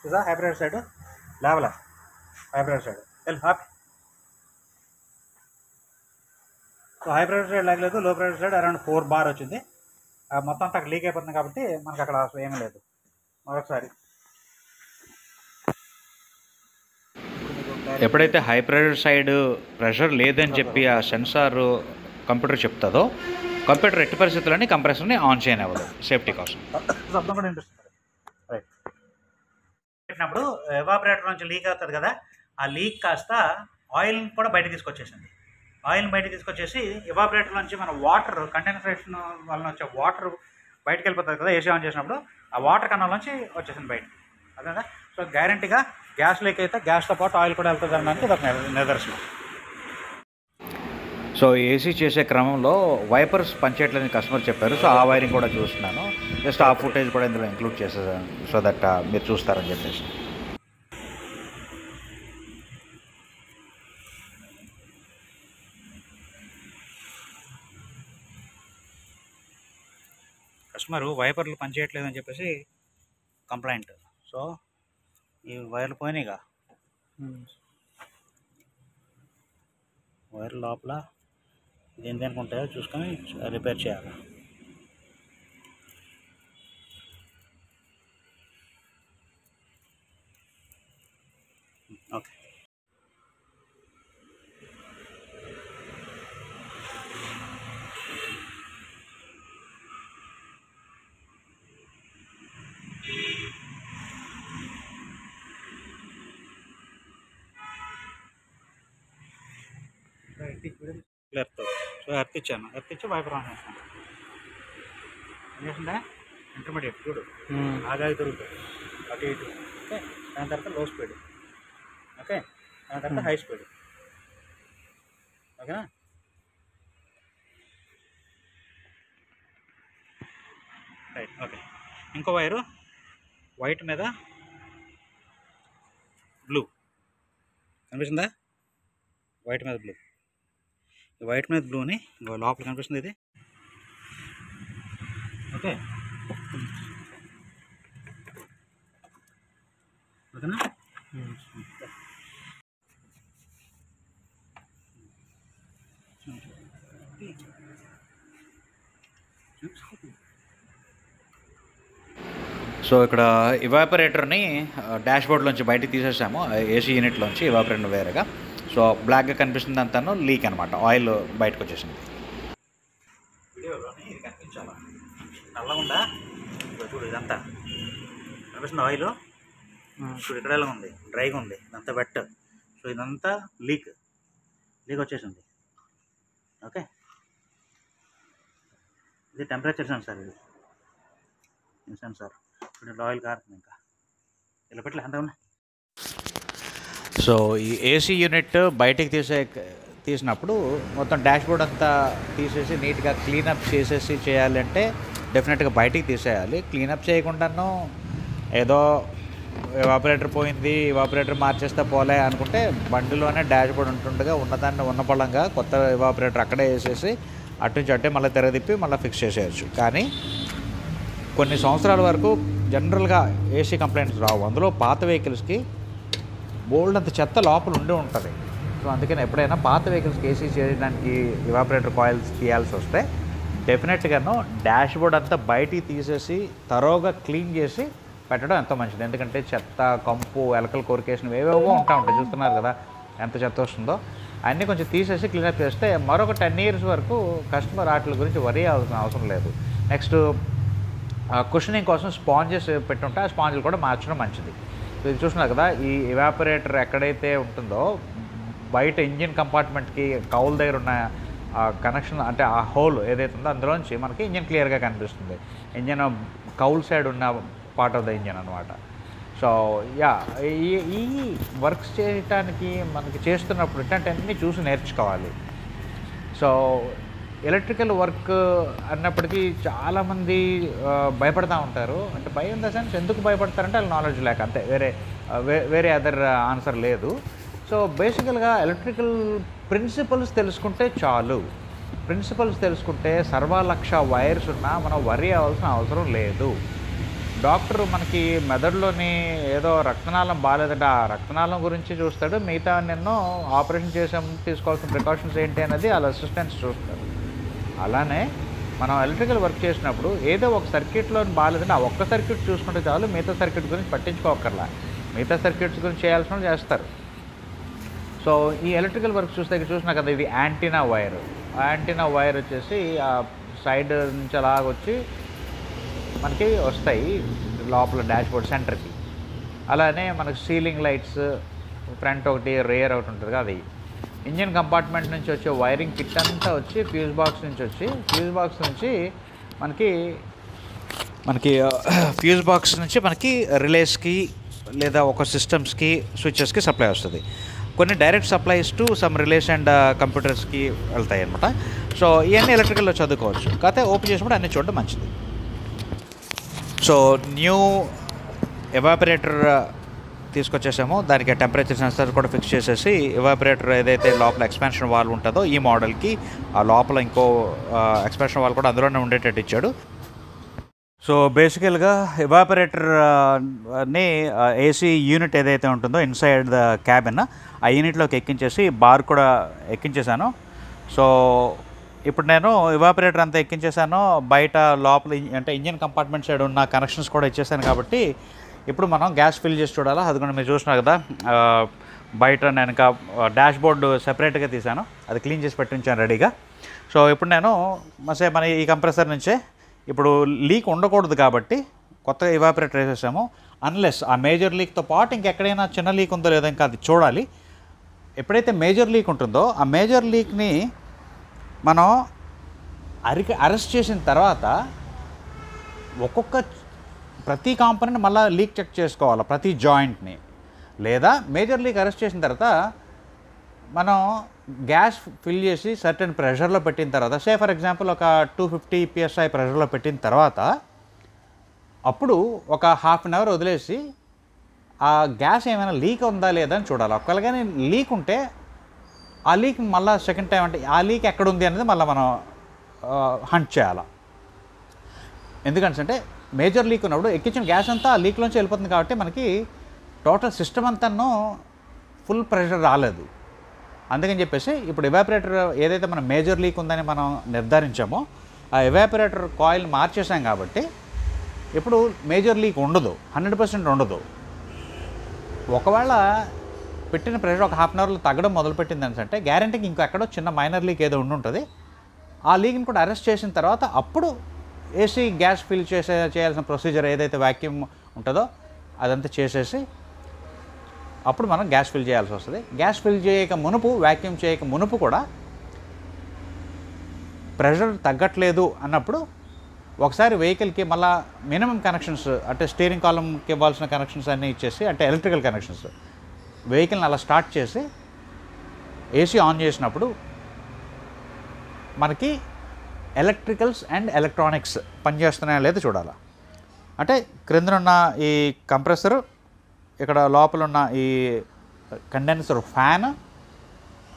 చూసా, హై ప్రెషర్ సైడ్ లేవలే. హై ప్రెషర్ సైడ్ వెళ్ళి ఆపే. సో హై ప్రెషర్ సైడ్ లెగలేదు, low pressure side around 4 bar వచ్చింది. మొత్తం అంతా లీక్ అయిపోతుంది కాబట్టి మనకి అక్కడ అసలు ఏమీ లేదు. మరొకసారి ఎప్పుడైతే హై ప్రెషర్ సైడ్ ప్రెషర్ లేదని చెప్పి ఆ సెన్సార్ కంప్యూటర్ చెప్తుందో, కంప్యూటర్ ఎట్టి పరిస్థితులని కంప్రెసర్ని ఆన్ చేయనివ్వదు సేఫ్టీ కోసం. శబ్దం కూడా ఇంట్రెస్ట్. రైట్, పెట్టినప్పుడు ఎవాపరేటర్ నుంచి లీక్ అవుతుంది కదా, ఆ లీక్ కాస్త ఆయిల్ని కూడా బయటకు తీసుకొచ్చేసింది. ఆయిల్ని బయటకు తీసుకొచ్చేసి ఎవాపరేటర్ నుంచి మన వాటర్ కండెన్సేషన్ వలన వచ్చే వాటర్ బయటకు వెళ్ళిపోతుంది కదా ఏసీ ఆన్ చేసినప్పుడు, ఆ వాటర్ కన్నాల నుంచి వచ్చేసింది బయటకి. అదేనా? సో గ్యారంటీగా గ్యాస్ లీక్ అయితే గ్యాస్తో పాటు ఆయిల్ కూడా వెళ్తుంది అనడానికి ఇది ఒక నిదర్శనం. సో ఏసీ చేసే క్రమంలో వైపర్స్ పనిచేయట్లేదని కస్టమర్ చెప్పారు. సో ఆ వైరింగ్ కూడా చూస్తున్నాను. జస్ట్ ఆ ఫుటేజ్ కూడా ఇందులో ఇంక్లూడ్ చేసేసాను, సో దట్ మీరు చూస్తారని చెప్పేసి. కస్టమరు వైపర్లు పనిచేయట్లేదని చెప్పేసి కంప్లైంట్. సో ఈ వైర్లు పోయినాయిగా, వైర్ లోపల దేని దేనికి ఉంటాయో చూసుకొని రిపేర్ చేయాలి. Okay, earth. సో ఎర్త్ ఇచ్చాను, ఎర్త్ ఇచ్చి వైపర్ ఆన్ చేస్తాను. ఏం చేసిందా? ఇంటర్మీడియట్ చూడు, ఆగాగి తిరుగుతుంది అటు ఇటు. ఓకే, దాని తర్వాత లో స్పీడ్. ఓకే, దాని తర్వాత హై స్పీడ్. ఓకేనా? Right, okay. ఇంకో వైరు వైట్ మీద బ్లూ కనిపిస్తుందా? వైట్ మీద బ్లూ. వైట్ మీద బ్లూని లోపల కనిపిస్తుంది ఇది. ఓకే, ఓకేనా? సో ఇక్కడ ఇవాపరేటర్ని డాష్ బోర్డ్లోంచి బయటికి తీసేసాము, ఏసీ యూనిట్లోంచి ఇవాపరేటర్ వేరేగా. సో బ్లాక్గా కనిపిస్తుంది అంతాను లీక్ అనమాట, ఆయిల్ బయటకు వచ్చేసింది. వీడియోలోని ఇది కనిపించాలా? నల్లగుండా చూడు, ఇదంతా కనిపిస్తుంది ఆయిల్. చూడు ఇక్కడ ఎలా ఉంది, డ్రైగా ఉంది, ఇదంతా వెట్. సో ఇదంతా లీక్ వచ్చేసింది. ఓకే, ఇది టెంపరేచర్ సెన్సార్. ఇది సెన్సార్ ఇప్పుడు ఆయిల్ కారుతుంది. ఇంకా ఇలా పెట్టలే అంతా ఉన్నాయి. సో ఈ ఏసీ యూనిట్ బయటికి తీసినప్పుడు మొత్తం డాష్ బోర్డ్ అంతా తీసేసి నీట్గా క్లీనప్ చేసేసి చేయాలంటే డెఫినెట్గా బయటికి తీసేయాలి. క్లీనప్ చేయకుండాను ఏదో ఎవాపరేటర్ పోయింది, ఎవాపరేటర్ మార్చేస్తే పోలే అనుకుంటే బండిలోనే డాష్ బోర్డ్ ఉంటుండగా ఉన్నదాన్ని ఉన్న పళ్ళంగా కొత్త ఎవాపరేటర్ అక్కడే వేసేసి అటు నుంచి అట్టే మళ్ళీ తెరదిప్పి మళ్ళీ ఫిక్స్ చేసేయచ్చు. కానీ కొన్ని సంవత్సరాల వరకు జనరల్గా ఏసీ కంప్లైంట్స్ రావు. అందులో పాత వెహికల్స్కి బోల్డ్ అంత చెత్త లోపల ఉండి ఉంటుంది. సో అందుకని ఎప్పుడైనా పాత వెహికల్స్కి ఏసీ చేయడానికి ఎవాపరేటర్ కాయిల్స్ తీయాల్సి వస్తే డెఫినెట్గాను డాష్ బోర్డ్ అంతా బయటికి తీసేసి తరోగా క్లీన్ చేసి పెట్టడం ఎంతో మంచిది. ఎందుకంటే చెత్త, కంపు, ఎలకలు కొరికేసినవి ఏవేవో ఉంటాయి. చూస్తున్నారు కదా ఎంత చెత్త వస్తుందో. అన్నీ కొంచెం తీసేసి క్లీనప్ చేస్తే మరొక 10 years వరకు కస్టమర్ వాటి గురించి వరీ అవసరం లేదు. నెక్స్ట్ కుషనింగ్ కోసం స్పాంజెస్ పెట్టుంటే ఆ స్పాంజులు కూడా మార్చడం మంచిది. ఇది చూస్తున్నారు కదా, ఈ ఎవాపరేటర్ ఎక్కడైతే ఉంటుందో బయట ఇంజిన్ కంపార్ట్మెంట్కి కౌల్ దగ్గర ఉన్న ఆ కనెక్షన్ అంటే ఆ హోల్ ఏదైతే ఉందో అందులోంచి మనకి ఇంజన్ క్లియర్గా కనిపిస్తుంది. ఇంజన్ కౌల్ సైడ్ ఉన్న పార్ట్ ఆఫ్ ద ఇంజన్ అనమాట. సో యా ఈ వర్క్స్ చేయటానికి మనకి చేస్తున్నప్పుడు ఏంటంటే అన్నీ చూసి నేర్చుకోవాలి. సో ఎలక్ట్రికల్ వర్క్ అన్నప్పటికీ చాలామంది భయపడతా ఉంటారు. అంటే భయం ఇన్ ద సెన్స్ ఎందుకు భయపడతారంటే వాళ్ళు నాలెడ్జ్ లేక, అంతే, వేరే అదర్ ఆన్సర్ లేదు. సో బేసికల్గా ఎలక్ట్రికల్ ప్రిన్సిపల్స్ తెలుసుకుంటే చాలు. ప్రిన్సిపల్స్ తెలుసుకుంటే సర్వలక్ష వైర్స్ ఉన్నా మనం వరీ అవ్వాల్సిన అవసరం లేదు. డాక్టర్ మనకి మెదడులోని ఏదో రక్తనాళం బాగాలేదంటే ఆ రక్తనాళం గురించి చూస్తాడు, మిగతా నిన్నో ఆపరేషన్ చేసాం తీసుకోవాల్సిన ప్రికాషన్స్ ఏంటి అనేది వాళ్ళ అసిస్టెంట్స్ చూస్తారు. అలానే మనం ఎలక్ట్రికల్ వర్క్ చేసినప్పుడు ఏదో ఒక సర్క్యూట్లో బాగాలేదంటే ఆ ఒక్క సర్క్యూట్ చూసుకుంటే చాలు, మిగతా సర్క్యూట్ గురించి పట్టించుకోకర్లా. మిగతా సర్క్యూట్స్ గురించి చేయాల్సిన చేస్తారు. సో ఈ ఎలక్ట్రికల్ వర్క్ చూసినా కదా, ఇది యాంటీనా వైర్. యాంటీనా వైర్ వచ్చేసి ఆ సైడ్ నుంచి అలాగొచ్చి మనకి వస్తాయి లోపల డాష్బోర్డ్ సెంటర్కి. అలానే మనకి సీలింగ్ లైట్స్ ఫ్రంట్ ఒకటి, రేర్ ఒకటి ఉంటుంది కదా, అది. ఇంజిన్ కంపార్ట్మెంట్ నుంచి వచ్చే వైరింగ్ కిట్ అంతా వచ్చి ఫ్యూజ్ బాక్స్ నుంచి ఫ్యూజ్ బాక్స్ నుంచి మనకి రిలేస్కి లేదా ఒక సిస్టమ్స్కి, స్విచెస్కి సప్లై వస్తుంది. కొన్ని direct supplies to some relays and కంప్యూటర్స్కి వెళ్తాయి అనమాట. సో ఇవన్నీ ఎలక్ట్రికల్లో చదువుకోవచ్చు, కాకపోతే ఓపెన్ చేసినప్పుడు అన్ని చూడడం మంచిది. సో న్యూ ఎవాపరేటర్ తీసుకొచ్చేసాము. దానికి టెంపరేచర్ సెన్సర్ కూడా ఫిక్స్ చేసేసి ఎవాపరేటర్ ఏదైతే లోపల ఎక్స్పాన్షన్ వాల్వ్ ఉంటుందో ఈ మోడల్కి ఆ లోపల ఇంకో ఎక్స్పాన్షన్ వాల్వ్ కూడా అందులోనే ఉండేటట్టు ఇచ్చాడు. సో బేసికల్గా ఎవాపరేటర్ని ఏసీ యూనిట్ ఏదైతే ఉంటుందో ఇన్సైడ్ ద క్యాబిన్, ఆ యూనిట్లోకి ఎక్కించేసి బార్ కూడా ఎక్కించేశాను. సో ఇప్పుడు నేను ఎవాపరేటర్ అంతా ఎక్కించేసాను. బయట లోపల అంటే ఇంజిన్ కంపార్ట్మెంట్ సైడ్ ఉన్న కనెక్షన్స్ కూడా ఇచ్చేసాను. కాబట్టి ఇప్పుడు మనం గ్యాస్ ఫిల్ చేసి చూడాలా. అది కూడా మీరు చూసినా కదా, బయట నేను ఇంకా డాష్ బోర్డు సెపరేట్గా తీసాను, అది క్లీన్ చేసి పెట్టించాను రెడీగా. సో ఇప్పుడు నేను మన ఈ కంప్రెసర్ నుంచే ఇప్పుడు లీక్ ఉండకూడదు కాబట్టి కొత్తగా ఎవాపరేటర్ వేసేసాము. అన్లెస్ ఆ మేజర్ లీక్తో పాటు ఇంకెక్కడైనా చిన్న లీక్ ఉందో లేదో ఇంకా అది చూడాలి. ఎప్పుడైతే మేజర్ లీక్ ఉంటుందో ఆ మేజర్ లీక్ని మనం అరెస్ట్ చేసిన తర్వాత ప్రతి కాంపోనెంట్ మళ్ళీ లీక్ చెక్ చేసుకోవాలి, ప్రతి జాయింట్ని. లేదా మేజర్ లీక్ అరెస్ట్ చేసిన తర్వాత మనం గ్యాస్ ఫిల్ చేసి సర్టెన్ ప్రెషర్లో పెట్టిన తర్వాత, సే ఫర్ ఎగ్జాంపుల్ ఒక 250 PSI ప్రెషర్లో పెట్టిన తర్వాత అప్పుడు ఒక హాఫ్ అన్ అవర్ వదిలేసి ఆ గ్యాస్ ఏమైనా లీక్ ఉందా లేదా అని చూడాలి. ఒకవేళ కానీ లీక్ ఉంటే ఆ లీక్ మళ్ళీ సెకండ్ టైం అంటే ఆ లీక్ ఎక్కడుంది అనేది మళ్ళీ మనం హంట్ చేయాలి. ఎందుకంటే మేజర్ లీక్ ఉన్నప్పుడు ఎక్కించిన గ్యాస్ అంతా ఆ లీక్లోంచి వెళ్ళిపోతుంది కాబట్టి మనకి టోటల్ సిస్టమ్ అంతాను ఫుల్ ప్రెషర్ రాలేదు. అందుకని చెప్పేసి ఇప్పుడు ఎవాపరేటర్ ఏదైతే మనం మేజర్ లీక్ ఉందని మనం నిర్ధారించామో ఆ ఎవాపరేటర్ కాయిల్ మార్చేసాం కాబట్టి ఇప్పుడు మేజర్ లీక్ ఉండదు, 100% ఉండదు. ఒకవేళ పెట్టిన ప్రెషర్ ఒక హాఫ్ అన్ అవర్లో తగ్గడం మొదలుపెట్టింది అంటే గ్యారంటీకి ఇంకెక్కడో చిన్న మైనర్ లీక్ ఏదో ఉంటుంది. ఆ లీక్ని కూడా అరెస్ట్ చేసిన తర్వాత అప్పుడు ఏసీ గ్యాస్ ఫిల్ చేయాల్సిన ప్రొసీజర్ ఏదైతే వ్యాక్యూమ్ ఉంటుందో అదంతా చేసేసి అప్పుడు మనం గ్యాస్ ఫిల్ చేయాల్సి వస్తుంది. గ్యాస్ ఫిల్ చేయక మునుపు, వ్యాక్యూమ్ చేయక మునుపు కూడా ప్రెషర్ తగ్గట్లేదు అన్నప్పుడు ఒకసారి వెహికల్కి మళ్ళీ మినిమం కనెక్షన్స్ అంటే స్టీరింగ్ కాలంకి ఇవ్వాల్సిన కనెక్షన్స్ అన్నీ ఇచ్చేసి, అంటే ఎలక్ట్రికల్ కనెక్షన్స్, వెహికల్ని అలా స్టార్ట్ చేసి ఏసీ ఆన్ చేసినప్పుడు మనకి ఎలక్ట్రికల్స్ అండ్ ఎలక్ట్రానిక్స్ పనిచేస్తున్నాయా లేదో చూడాలి. అంటే క్రిందనున్న ఈ కంప్రెసరు, ఇక్కడ లోపల ఉన్న ఈ కండెన్సర్ ఫ్యాన్,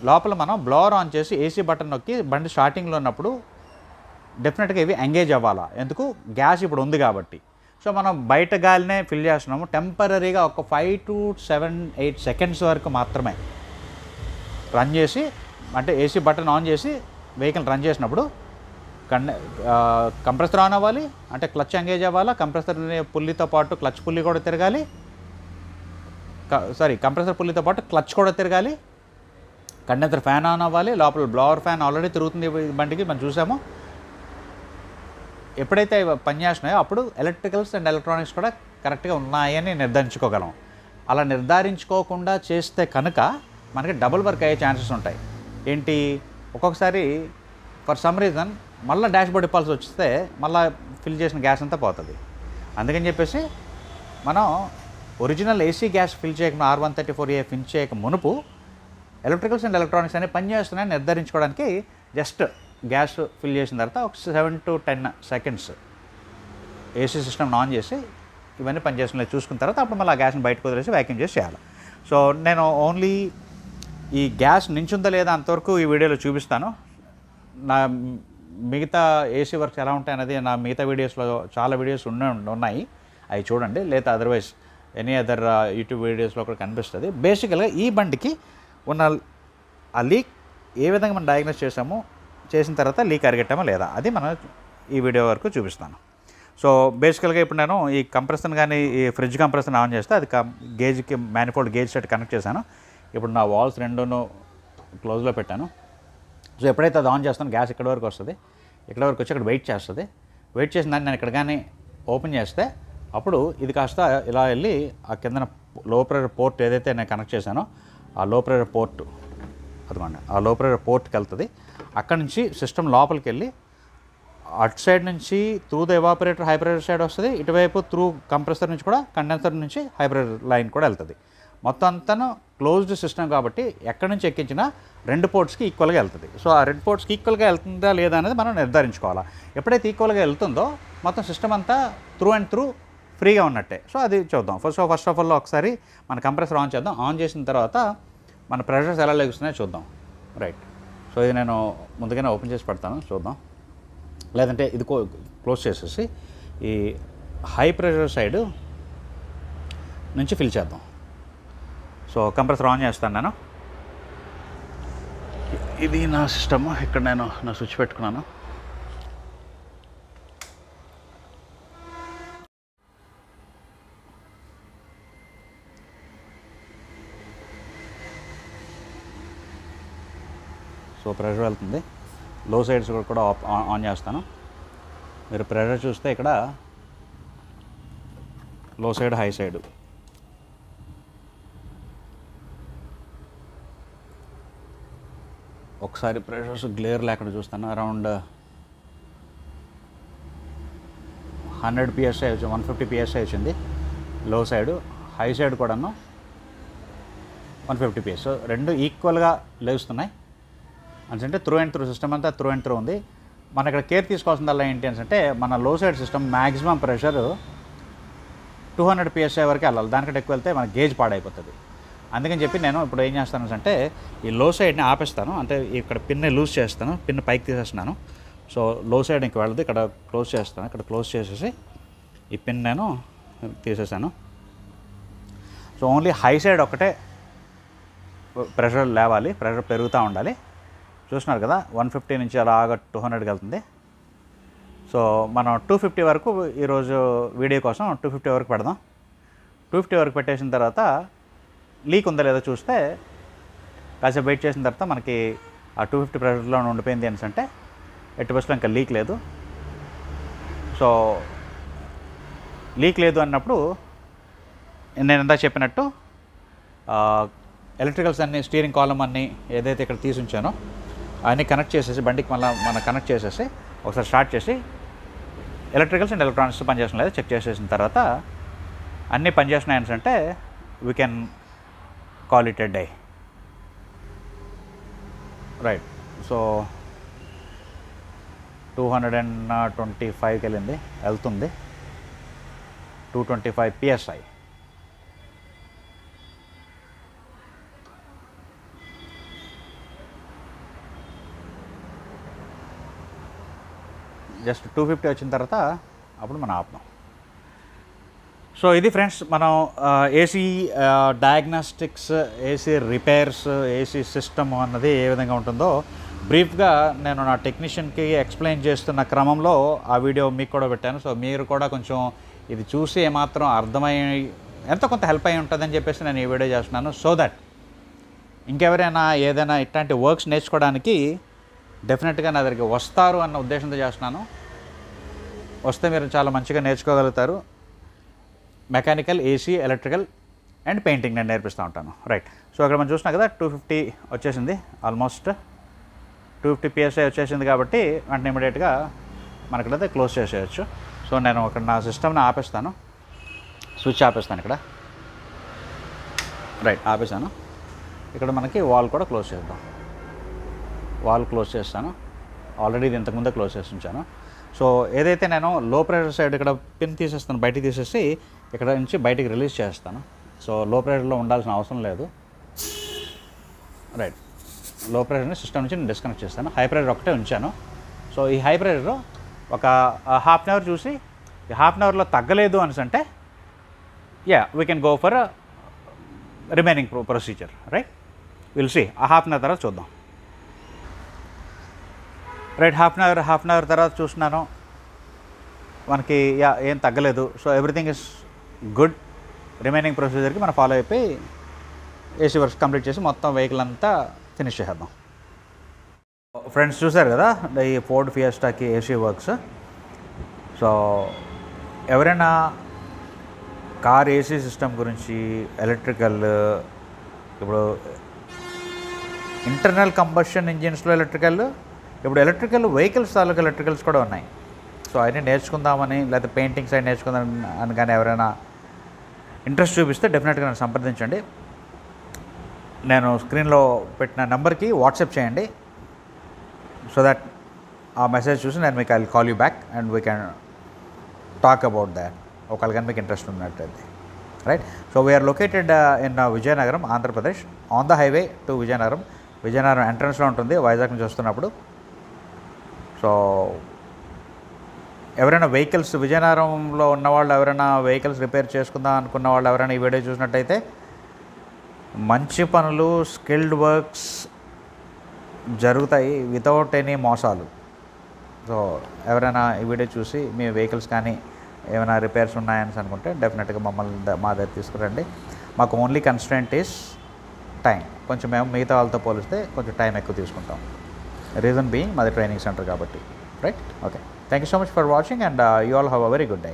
లోపల మనం బ్లోవర్ ఆన్ చేసి ఏసీ బటన్ నొక్కి బండి స్టార్టింగ్లో ఉన్నప్పుడు డెఫినెట్గా ఇవి ఎంగేజ్ అవ్వాలా. ఎందుకు? గ్యాస్ ఇప్పుడు ఉంది కాబట్టి. సో మనం బయట గాలినే ఫిల్ చేస్తున్నాము. టెంపరీగా ఒక 5 to 7, 8 seconds వరకు మాత్రమే రన్ చేసి, అంటే ఏసీ బటన్ ఆన్ చేసి వెహికల్ రన్ చేసినప్పుడు కంప్రెసర్ ఆన్ అవ్వాలి, అంటే క్లచ్ ఎంగేజ్ అవ్వాలా, కంప్రెసర్ పుల్లితో పాటు క్లచ్ పుల్లి కూడా తిరగాలి, కంప్రెసర్ పుల్లితో పాటు క్లచ్ కూడా తిరగాలి, కండెన్సర్ ఫ్యాన్ ఆన్ అవ్వాలి, లోపల బ్లోవర్ ఫ్యాన్ ఆల్రెడీ తిరుగుతుంది బండికి, మనం చూసాము. ఎప్పుడైతే పనిచేస్తున్నాయో అప్పుడు ఎలక్ట్రికల్స్ అండ్ ఎలక్ట్రానిక్స్ కూడా కరెక్ట్గా ఉన్నాయని నిర్ధారించుకోగలం. అలా నిర్ధారించుకోకుండా చేస్తే కనుక మనకి డబుల్ వర్క్ అయ్యే ఛాన్సెస్ ఉంటాయి. ఏంటి? ఒక్కొక్కసారి ఫర్ సమ్ రీజన్ మళ్ళీ డాష్ బోర్డ్ ఇప్పాల్సి వస్తే మళ్ళీ ఫిల్ చేసిన గ్యాస్ అంతా పోతుంది. అందుకని చెప్పేసి మనం ఒరిజినల్ ఏసీ గ్యాస్ ఫిల్ చేయక R134A ఫిల్ చేయక మునుపు ఎలక్ట్రికల్స్ అండ్ ఎలక్ట్రానిక్స్ అనేవి పనిచేస్తున్నాయని నిర్ధారించుకోవడానికి జస్ట్ గ్యాస్ ఫిల్ చేసిన తర్వాత ఒక 7 to 10 seconds ఏసీ సిస్టమ్ని ఆన్ చేసి ఇవన్నీ పనిచేస్తున్నాయి చూసుకున్న తర్వాత అప్పుడు మళ్ళీ ఆ గ్యాస్ని బయటకు వదిలేసి వ్యాక్యూమ్ చేసి చేయాలి. సో నేను ఓన్లీ ఈ గ్యాస్ నించుందా లేదా అంతవరకు ఈ వీడియోలో చూపిస్తాను. నా మిగతా ఏసీ వర్క్స్ ఎలా ఉంటాయి అనేది నా మిగతా వీడియోస్లో చాలా వీడియోస్ ఉన్నాయి, అవి చూడండి. లేదా అదర్వైజ్ ఎనీ అదర్ యూట్యూబ్ వీడియోస్లో కూడా కనిపిస్తుంది. బేసికల్గా ఈ బండికి ఉన్న ఆ లీక్ ఏ విధంగా మనం డయాగ్నోస్ చేసిన తర్వాత లీక్ అరిగట్టామా లేదా అది మనం ఈ వీడియో వరకు చూపిస్తాను. సో బేసికల్గా ఇప్పుడు నేను ఈ కంప్రెసర్ని కానీ ఈ ఫ్రిడ్జ్ కంప్రెసర్ని ఆన్ చేస్తే అది గేజ్కి మ్యానిఫోల్డ్ గేజ్ సెట్ కనెక్ట్ చేశాను. ఇప్పుడు నా వాల్స్ రెండును క్లోజ్లో పెట్టాను. సో ఎప్పుడైతే అది ఆన్ చేస్తాను గ్యాస్ ఇక్కడ వరకు వస్తుంది, ఇక్కడ వరకు వచ్చి ఇక్కడ వెయిట్ చేస్తుంది. వెయిట్ చేసిన దాన్ని నేను ఇక్కడ కానీ ఓపెన్ చేస్తే అప్పుడు ఇది కాస్త ఇలా వెళ్ళి ఆ కింద లో ప్రెషర్ పోర్ట్ ఏదైతే నేను కనెక్ట్ చేశానో ఆ లో ప్రెషర్ పోర్ట్ అదిగోండి ఆ లో ప్రెషర్ పోర్ట్కి వెళ్తుంది. అక్కడ నుంచి సిస్టమ్ లోపలికి వెళ్ళి అటు సైడ్ నుంచి through the evaporator high pressure side వస్తుంది, ఇటువైపు త్రూ కంప్రెసర్ నుంచి కూడా కండెన్సర్ నుంచి హై ప్రెషర్ లైన్ కూడా వెళ్తుంది. మొత్తం అంతా క్లోజ్డ్ సిస్టమ్ కాబట్టి ఎక్కడి నుంచి ఎక్కించినా రెండు పోర్ట్స్కి ఈక్వల్గా వెళ్తుంది. సో ఆ రెండు పోర్ట్స్కి ఈక్వల్గా వెళ్తుందా లేదా అనేది మనం నిర్ధారించుకోవాలి. ఎప్పుడైతే ఈక్వల్గా వెళ్తుందో మొత్తం సిస్టమ్ అంతా త్రూ అండ్ త్రూ ఫ్రీగా ఉన్నట్టే. సో అది చూద్దాం. ఫస్ట్ ఆఫ్ ఆల్ ఒకసారి మన కంప్రెసర్ ఆన్ చేద్దాం. ఆన్ చేసిన తర్వాత మన ప్రెషర్స్ ఎలా లెగుస్తున్నాయో చూద్దాం. రైట్. సో ఇది నేను ముందుగానే ఓపెన్ చేసి పెడతాను, చూద్దాం. లేదంటే ఇది క్లోజ్ చేసేసి ఈ హై ప్రెషర్ సైడ్ నుంచి ఫిల్ చేద్దాం. సో కంప్రెసర్ ఆన్ చేస్తాను నేను. ఇది నా సిస్టమ్, ఇక్కడ నేను నా స్విచ్ పెట్టుకున్నాను. సో ప్రెషర్ వెళ్తుంది. లో సైడ్స్ కూడా ఆన్ చేస్తాను. మీరు ప్రెషర్ చూస్తే ఇక్కడ లో సైడ్ హై సైడ్ ఒకసారి ప్రెషర్స్ గ్లేర్ లేకుండా చూస్తాను. అరౌండ్ 100 PSI వచ్చింది, 150 PSI వచ్చింది లో సైడ్. హై సైడ్ కూడాను 150 PSI. సో రెండు ఈక్వల్గా లేస్తున్నాయి. అంటే త్రూ అండ్ త్రూ సిస్టమ్ అంతా త్రూ అండ్ త్రూ ఉంది. మన ఇక్కడ కేర్ తీసుకోవాల్సిందల్లా ఏంటి అంటే మన లో side system maximum pressure 200 PSI వరకు వెళ్ళాలి. దానికంటే ఎక్కువ వెళ్తే మన గేజ్ పాడైపోతుంది. అందుకని చెప్పి నేను ఇప్పుడు ఏం చేస్తాను అంటే ఈ లో సైడ్ని ఆపేస్తాను. అంటే ఇక్కడ పిన్ని లూజ్ చేస్తాను, పిన్ పైకి తీసేస్తున్నాను. సో లో సైడ్ ఇంక వెళ్ళదు, ఇక్కడ క్లోజ్ చేస్తాను. ఇక్కడ క్లోజ్ చేసేసి ఈ పిన్ నేను తీసేసాను. సో ఓన్లీ హై సైడ్ ఒకటే ప్రెషర్ లేవాలి, ప్రెషర్ పెరుగుతూ ఉండాలి. చూస్తున్నారు కదా 150 నుంచి అలాగా 200కి వెళ్తుంది. సో మనం 250 వరకు ఈరోజు వీడియో కోసం 250 వరకు పెడదాం. 250 వరకు పెట్టేసిన తర్వాత లీక్ ఉందా లేదో చూస్తే కాసేపు వెయిట్ చేసిన తర్వాత మనకి ఆ 250 ప్రెషర్లో ఉండిపోయింది అంటే ఎట్టి బస్సులో ఇంకా లీక్ లేదు. సో లీక్ లేదు అన్నప్పుడు నేను ఇందాక చెప్పినట్టు ఎలక్ట్రికల్స్ అన్నీ స్టీరింగ్ కాలమ్ అన్నీ ఏదైతే ఇక్కడ తీసి ఉంచానో అవన్నీ కనెక్ట్ చేసేసి బండికి మనం కనెక్ట్ చేసేసి ఒకసారి స్టార్ట్ చేసి ఎలక్ట్రికల్స్ అండ్ ఎలక్ట్రానిక్స్ పనిచేసిన లేదా చెక్ చేసేసిన తర్వాత అన్నీ పనిచేస్తున్నాయని అంటే we can call it a day. Right. So 225కి వెళ్తుంది 225 PSI. జస్ట్ 250 వచ్చిన తర్వాత అప్పుడు మనం ఆపుదాం. సో ఇది ఫ్రెండ్స్ మనం AC diagnostics, AC repairs, AC system అన్నది ఏ విధంగా ఉంటుందో బ్రీఫ్గా నేను నా టెక్నీషియన్కి ఎక్స్ప్లెయిన్ చేస్తున్న క్రమంలో ఆ వీడియో మీకు కూడా పెట్టాను. సో మీరు కూడా కొంచెం ఇది చూసి ఏమాత్రం అర్థమై ఎంతో కొంత హెల్ప్ అయి ఉంటుందని చెప్పేసి నేను ఈ వీడియో చేస్తున్నాను. సో దట్ ఇంకెవరైనా ఏదైనా ఇట్లాంటి వర్క్స్ నేర్చుకోవడానికి డెఫినెట్గా నా దగ్గరికి వస్తారు అన్న ఉద్దేశంతో చేస్తున్నాను. వస్తే మీరు చాలా మంచిగా నేర్చుకోగలుగుతారు. Mechanical, AC, electrical and painting నేను నేర్పిస్తూ ఉంటాను. రైట్. సో అక్కడ మనం చూసినా కదా 250 వచ్చేసింది, ఆల్మోస్ట్ 250 PSI వచ్చేసింది కాబట్టి వెంటనే ఇమీడియట్గా మనకైతే క్లోజ్ చేసేయచ్చు. సో నేను ఇక్కడ నా సిస్టమ్ని ఆపేస్తాను, స్విచ్ ఆపేస్తాను ఇక్కడ. రైట్, ఆపేసాను. ఇక్కడ మనకి వాల్ కూడా క్లోజ్ చేద్దాం. వాల్ క్లోజ్ చేస్తాను. ఆల్రెడీ ఇది ఇంతకుముందే క్లోజ్ చేసి ఉంచాను. సో ఏదైతే నేను లో ప్రెషర్ సైడ్ ఇక్కడ పిన్ తీసేస్తాను, బయటికి తీసేసి ఇక్కడ నుంచి బయటికి రిలీజ్ చేస్తాను. సో లో ప్రెషర్లో ఉండాల్సిన అవసరం లేదు. రైట్, లో ప్రెషర్ని సిస్టమ్ నుంచి నేను డిస్కనెక్ట్ చేస్తాను. హై ప్రెషర్ ఒకటే ఉంచాను. సో ఈ హై ప్రెషర్ ఒక హాఫ్ అన్ అవర్ చూసి, ఈ హాఫ్ అన్ అవర్లో తగ్గలేదు అనేసి అంటే we can go for remaining procedure. Right, will see. ఆ హాఫ్ అన్ అవర్ తర్వాత చూద్దాం. రైట్, హాఫ్ అన్ అవర్ తర్వాత చూస్తున్నాను, మనకి ఏం తగ్గలేదు. So everything is good. Remaining ప్రొసీజర్కి మనం ఫాలో అయిపోయి ఏసీ వర్క్స్ కంప్లీట్ చేసి మొత్తం వెహికల్ అంతా ఫినిష్ చేద్దాం. ఫ్రెండ్స్ చూసారు కదా ఈ ఫోర్డ్ ఫియస్టాకి ఏసీ వర్క్స్. సో ఎవరైనా కార్ ఏసీ సిస్టమ్ గురించి, ఎలక్ట్రికల్, ఇప్పుడు ఇంటర్నల్ కంబషన్ ఇంజిన్స్లో ఎలక్ట్రికల్, ఇప్పుడు ఎలక్ట్రికల్ వెహికల్స్ తాలూకు ఎలక్ట్రికల్స్ కూడా ఉన్నాయి. సో అవన్నీ నేర్చుకుందామని, లేకపోతే పెయింటింగ్ సైడ్ నేర్చుకుందాం అని కానీ ఎవరైనా ఇంట్రెస్ట్ చూపిస్తే డెఫినెట్గా నన్ను సంప్రదించండి. నేను స్క్రీన్లో పెట్టిన నెంబర్కి వాట్సాప్ చేయండి. సో దట్ ఆ మెసేజ్ చూసి నేను మీకు I call you back and we can talk about that, ఒకవేళ కానీ మీకు ఇంట్రెస్ట్ ఉన్నట్టయితే. Right, so we are located in Vizianagaram, Andhra Pradesh, on the highway to Vizianagaram. Vizianagaram ఎంట్రన్స్లో ఉంటుంది వైజాగ్ నుంచి వస్తున్నప్పుడు. సో ఎవరైనా వెహికల్స్ విజయనగరంలో ఉన్నవాళ్ళు, ఎవరైనా వెహికల్స్ రిపేర్ చేసుకుందాం అనుకున్న వాళ్ళు ఎవరైనా ఈ వీడియో చూసినట్టయితే, మంచి పనులు, స్కిల్డ్ వర్క్స్ జరుగుతాయి వితౌట్ ఎనీ మోసాలు. సో ఎవరైనా ఈ వీడియో చూసి మీ వెహికల్స్ కానీ ఏమైనా రిపేర్స్ ఉన్నాయని అనుకుంటే డెఫినెట్గా మమ్మల్ని మా దగ్గర తీసుకురండి. మాకు ఓన్లీ కన్స్ట్రెంట్ ఈస్ టైం. కొంచెం మేము మిగతా వాళ్ళతో పోలిస్తే కొంచెం టైం ఎక్కువ తీసుకుంటాం. రీజన్ బీయింగ్ మాది ట్రైనింగ్ సెంటర్ కాబట్టి. Right, okay. Thank you so much for watching and you all have a very good day.